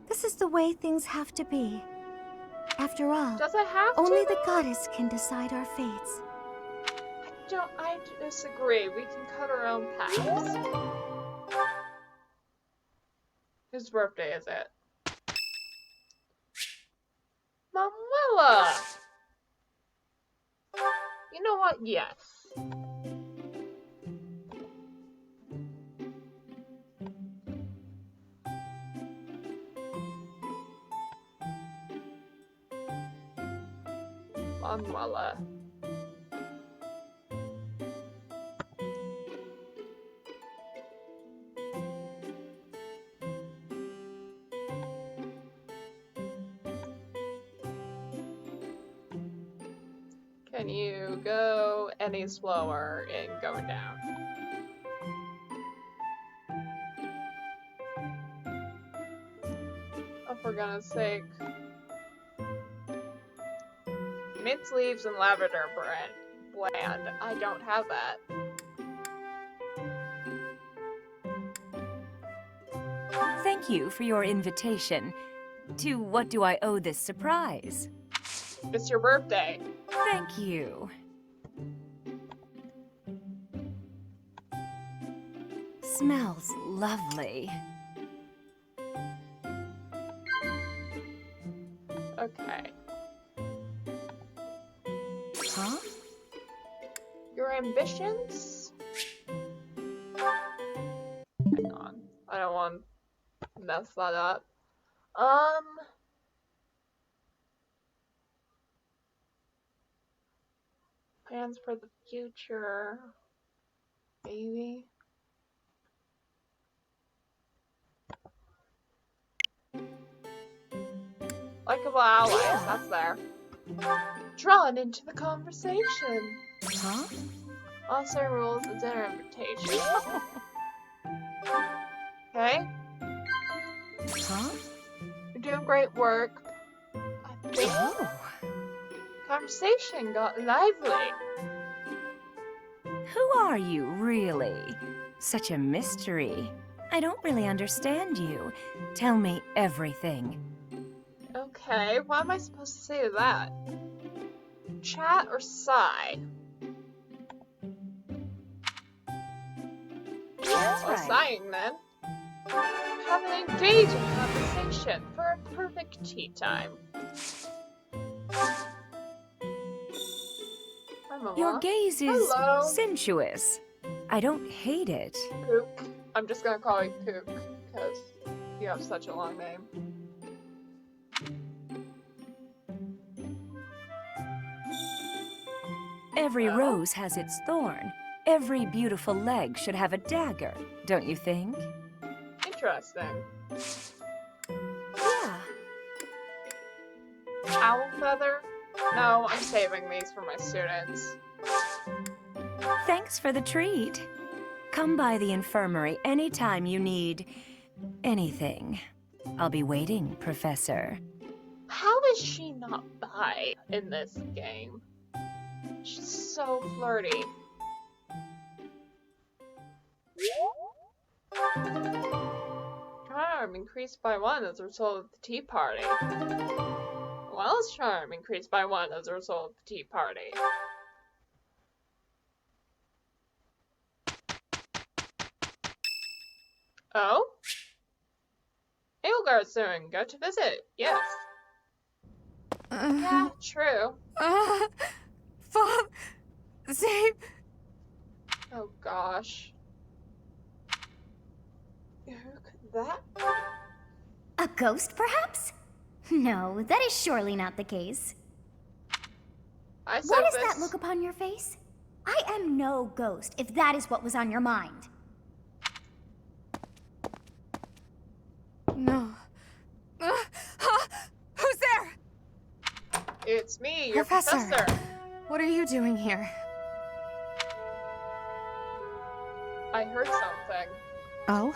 this is the way things have to be. After all, Does it have only to? the goddess can decide our fates. I disagree. We can cut our own paths. Whose birthday is it? Manuela! You know what? Yes. Manuela. Can you go any slower in going down? Oh, for goodness sake. Mint leaves and lavender bland. I don't have that. Thank you for your invitation. To what do I owe this surprise? It's your birthday. Thank you. Smells lovely. Okay. Huh? Your ambitions? Hang on. I don't want to mess that up. Plans for the future. Maybe. Likeable allies, that's there. Drawn into the conversation. Huh? Also rules the dinner invitation. Okay. Huh? You're doing great work. I think conversation got lively. Who are you, really? Such a mystery. I don't really understand you. Tell me everything. Okay, what am I supposed to say to that? Chat or sigh? That's right. Sighing then. Have an engaging conversation for a perfect tea time. Your gaze is Hello. sensuous. I don't hate it. Pook. I'm just gonna call you Pook, because you have such a long name. Every rose has its thorn. Every beautiful leg should have a dagger, don't you think? Interesting. Yeah. Owl feather? No, I'm saving these for my students. Thanks for the treat. Come by the infirmary anytime you need anything. I'll be waiting, Professor. How is she not bi in this game? She's so flirty. Charm increased by 1 as a result of the tea party. Well's charm increased by 1 as a result of the tea party. Oh? Edelgard's soon. Go to visit. Yes. Yeah, true. Save. Oh gosh. Who could that be? A ghost, perhaps? No, that is surely not the case. What is that look upon your face? I am no ghost, if that is what was on your mind. No. Who's there? It's me, your professor. What are you doing here? I heard something. Oh?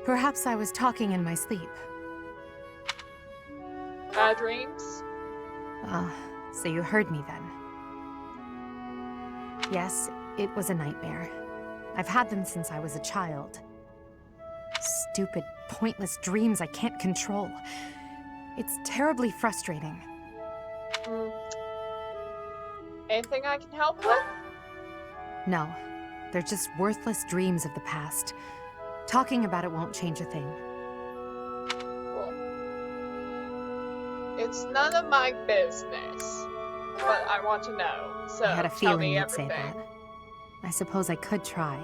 Perhaps I was talking in my sleep. Bad dreams? Ah, so you heard me then. Yes, it was a nightmare. I've had them since I was a child. Stupid, pointless dreams I can't control. It's terribly frustrating. Anything I can help with? No, they're just worthless dreams of the past. Talking about it won't change a thing. It's none of my business. But I want to know, so I had a tell feeling me you'd say everything. that. I suppose I could try.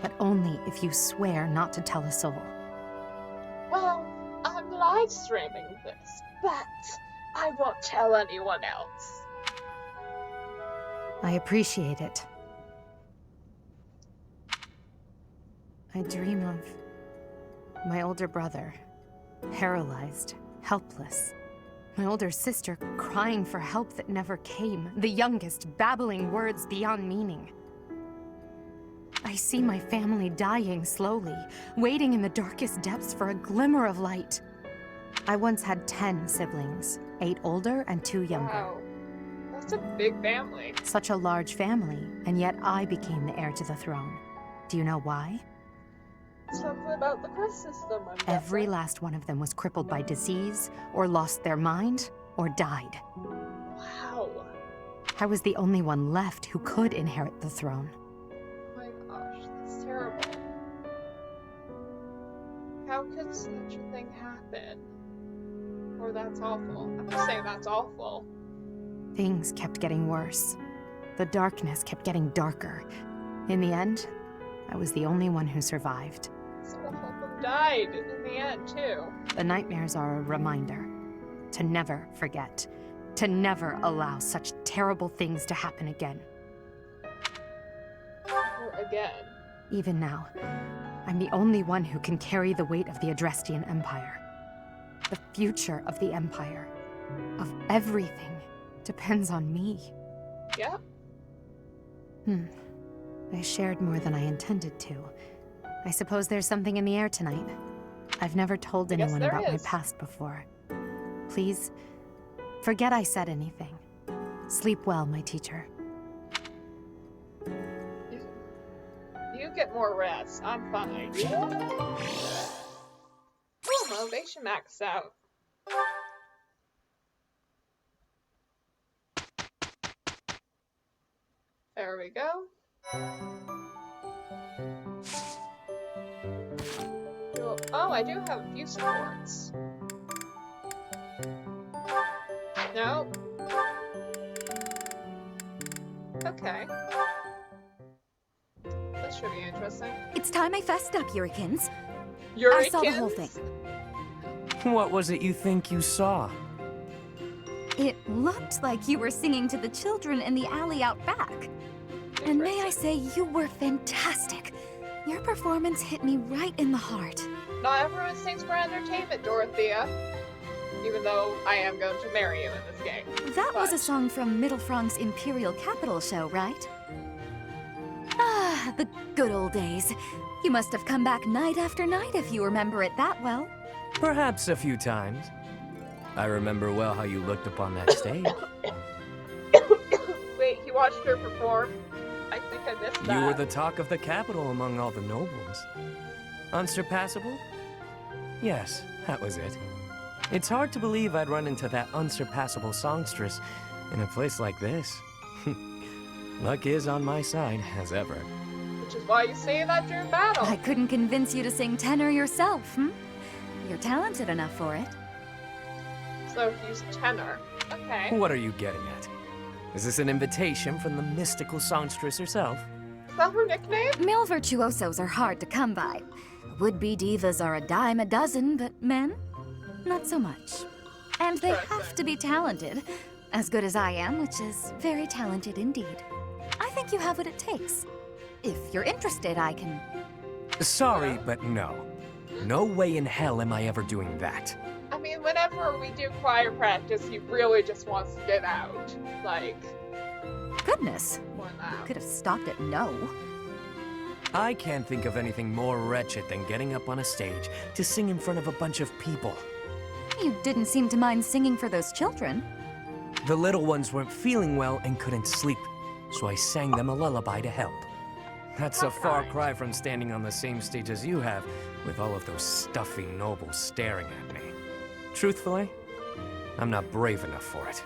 But only if you swear not to tell a soul. Well, I'm live streaming this, but I won't tell anyone else. I appreciate it. I dream of my older brother, paralyzed, helpless. My older sister crying for help that never came. The youngest babbling words beyond meaning. I see my family dying slowly, waiting in the darkest depths for a glimmer of light. I once had 10 siblings, 8 older and 2 younger. Wow, that's a big family. Such a large family, and yet I became the heir to the throne. Do you know why? Something about the crest system, I'm Every guessing. last one of them was crippled by disease, or lost their mind, or died. Wow. I was the only one left who could inherit the throne. Oh my gosh, that's terrible. How could such a thing happen? Or that's awful. I'm just saying that's awful. Things kept getting worse. The darkness kept getting darker. In the end, I was the only one who survived. Some of them died in the end, too. The nightmares are a reminder to never forget, to never allow such terrible things to happen again. Or again. Even now, I'm the only one who can carry the weight of the Adrestian Empire. The future of the Empire, of everything, depends on me. Yep. I shared more than I intended to. I suppose there's something in the air tonight. I've never told anyone there about my is. past before. Please, forget I said anything. Sleep well, my teacher. You get more rest. I'm fine. Oh, motivation maxed out. There we go. Oh, I do have a few supports. No. Okay. This should be interesting. It's time I fessed up, Yurikins. Yurikins? I saw the whole thing. What was it you think you saw? It looked like you were singing to the children in the alley out back. And may I say, you were fantastic. Your performance hit me right in the heart. Not everyone sings for entertainment, Dorothea. Even though I am going to marry you in this game. That was a song from Mittelfrank's Imperial Capital show, right? Ah, the good old days. You must have come back night after night if you remember it that well. Perhaps a few times. I remember well how you looked upon that stage. Wait, he watched her perform? I think I missed that. You were the talk of the capital among all the nobles. Unsurpassable? Yes, that was it. It's hard to believe I'd run into that unsurpassable songstress in a place like this. Luck is on my side, as ever. Which is why you say that during battle. I couldn't convince you to sing tenor yourself, hmm? You're talented enough for it. So he's tenor. Okay. What are you getting at? Is this an invitation from the mystical songstress herself? Is that her nickname? Male virtuosos are hard to come by. Would-be divas are a dime a dozen, but men? Not so much. And they have to be talented. As good as I am, which is very talented indeed. I think you have what it takes. If you're interested, I can... Sorry, but no. No way in hell am I ever doing that. I mean, whenever we do choir practice, he really just wants to get out. Like... Goodness. You could have stopped at no. I can't think of anything more wretched than getting up on a stage to sing in front of a bunch of people. You didn't seem to mind singing for those children. The little ones weren't feeling well and couldn't sleep, so I sang them a lullaby to help. That's a far cry from standing on the same stage as you have, with all of those stuffy nobles staring at me. Truthfully, I'm not brave enough for it.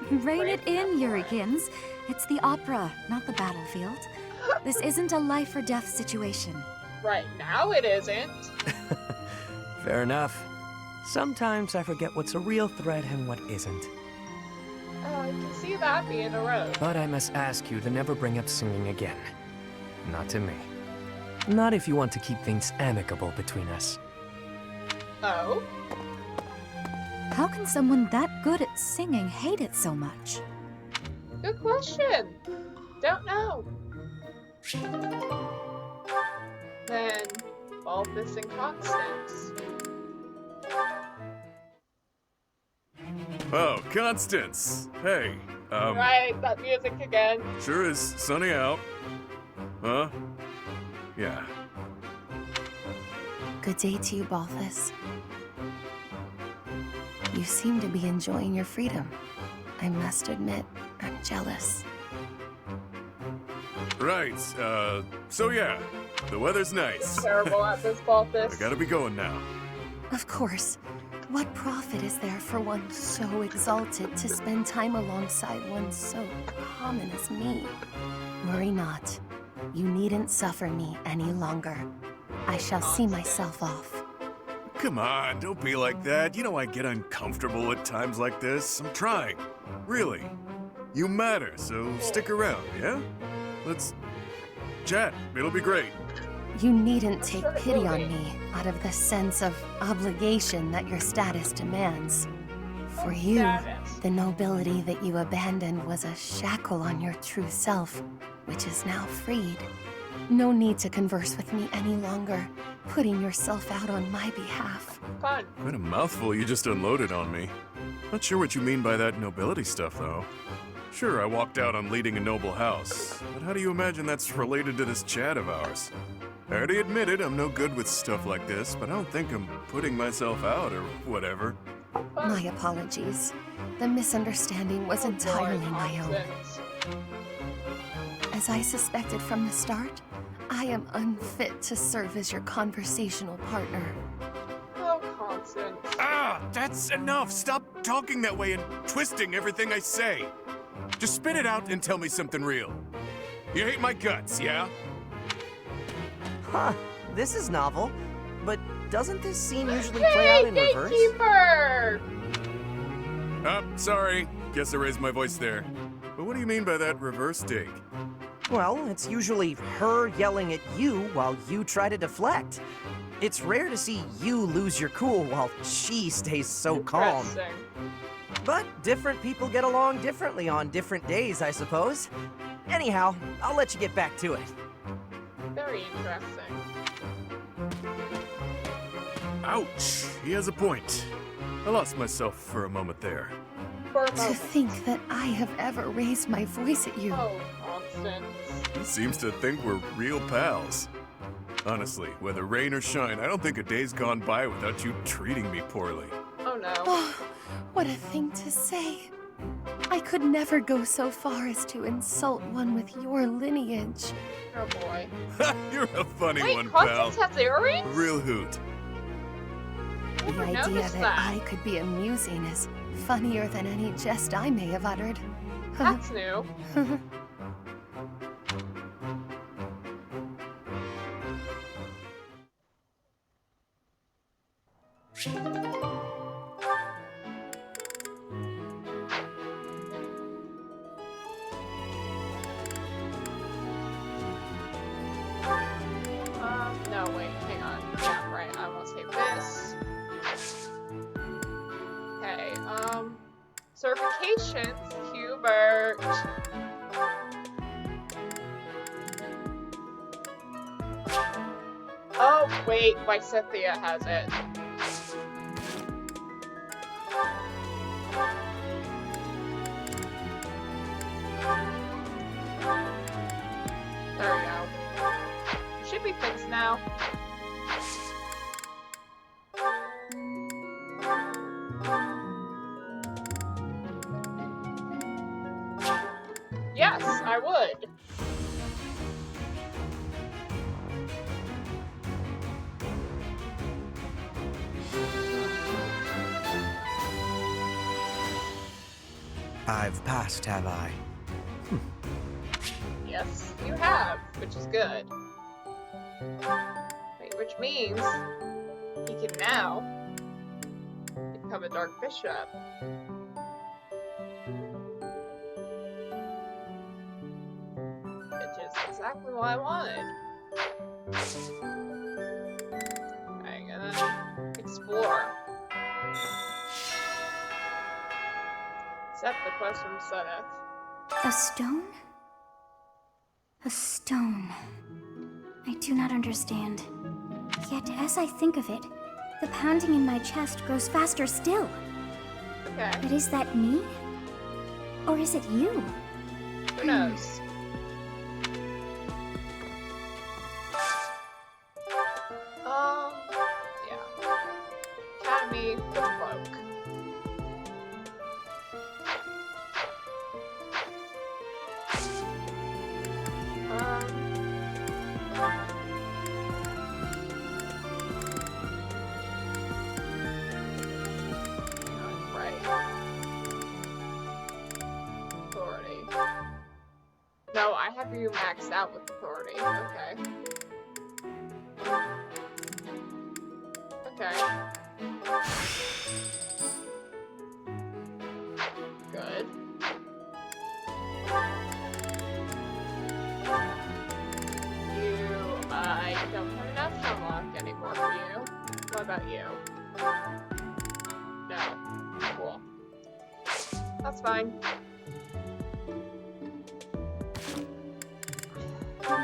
Rein it in, Yurikins. It's the opera, not the battlefield. This isn't a life or death situation. Right now it isn't. Fair enough. Sometimes I forget what's a real threat and what isn't. Oh, I can see that being a road. But I must ask you to never bring up singing again. Not to me. Not if you want to keep things amicable between us. Oh? How can someone that good at singing hate it so much? Good question. Don't know. Then, Balthus and Constance. Oh, Constance! Hey, Right, that music again. sure is sunny out. Huh? Yeah. Good day to you, Balthus. You seem to be enjoying your freedom. I must admit, I'm jealous. Right, so yeah, the weather's nice. You're terrible at this, Balthus. I gotta be going now. Of course. What profit is there for one so exalted to spend time alongside one so common as me? Worry not. You needn't suffer me any longer. I shall see myself off. Come on, don't be like that. You know I get uncomfortable at times like this. I'm trying. Really. You matter, so stick around, yeah? Let's chat. It'll be great. You needn't take pity on me out of the sense of obligation that your status demands. For you, the nobility that you abandoned was a shackle on your true self, which is now freed. No need to converse with me any longer, putting yourself out on my behalf. Fun. Quite a mouthful you just unloaded on me. Not sure what you mean by that nobility stuff, though. Sure, I walked out on leading a noble house, but how do you imagine that's related to this chat of ours? I already admitted I'm no good with stuff like this, but I don't think I'm putting myself out or whatever. My apologies. The misunderstanding was entirely my own. As I suspected from the start, I am unfit to serve as your conversational partner. Oh, Constance. Ah, that's enough! Stop talking that way and twisting everything I say. Just spit it out and tell me something real. You hate my guts, yeah? Huh, this is novel. But doesn't this scene usually play out in reverse? Gatekeeper! Sorry. Guess I raised my voice there. But what do you mean by that reverse dig? Well, it's usually her yelling at you while you try to deflect. It's rare to see you lose your cool while she stays so calm. But different people get along differently on different days, I suppose. Anyhow, I'll let you get back to it. Very interesting. Ouch! He has a point. I lost myself for a moment there. To think that I have ever raised my voice at you. Oh, Constance. He seems to think we're real pals. Honestly, whether rain or shine, I don't think a day's gone by without you treating me poorly. Oh no. Oh, what a thing to say. I could never go so far as to insult one with your lineage. Oh boy. You're a funny Wait, one, pal. Constance has earrings? Real hoot. The idea that I could be amusing is funnier than any jest I may have uttered. That's new. No, wait, hang on. Yeah, right, I will save this. Okay, certifications, Hubert. Oh, wait, Cynthia has it. There we go. Should be fixed now. Yes, I would. I've passed, have I? Yes, you have, which is good. Wait, which means he can now become a Dark Bishop. Which is exactly what I wanted. Okay, and then explore. Accept the quest from Sunneth. A stone? A stone. I do not understand. Yet, as I think of it, the pounding in my chest grows faster still. Okay. But is that me? Or is it you? Who knows? Yeah. Academy cloak. Authority. No, I have you maxed out with authority. Okay. Okay. Good. I don't have enough unlock anymore for you. What about you? No. Cool. That's fine. I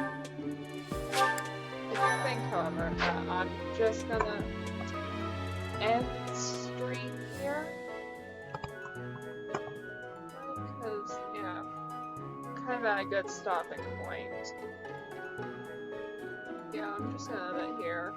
do think, however, that I'm just gonna end the stream here. Because, yeah, kind of at a good stopping point. Yeah, I'm just gonna end it here.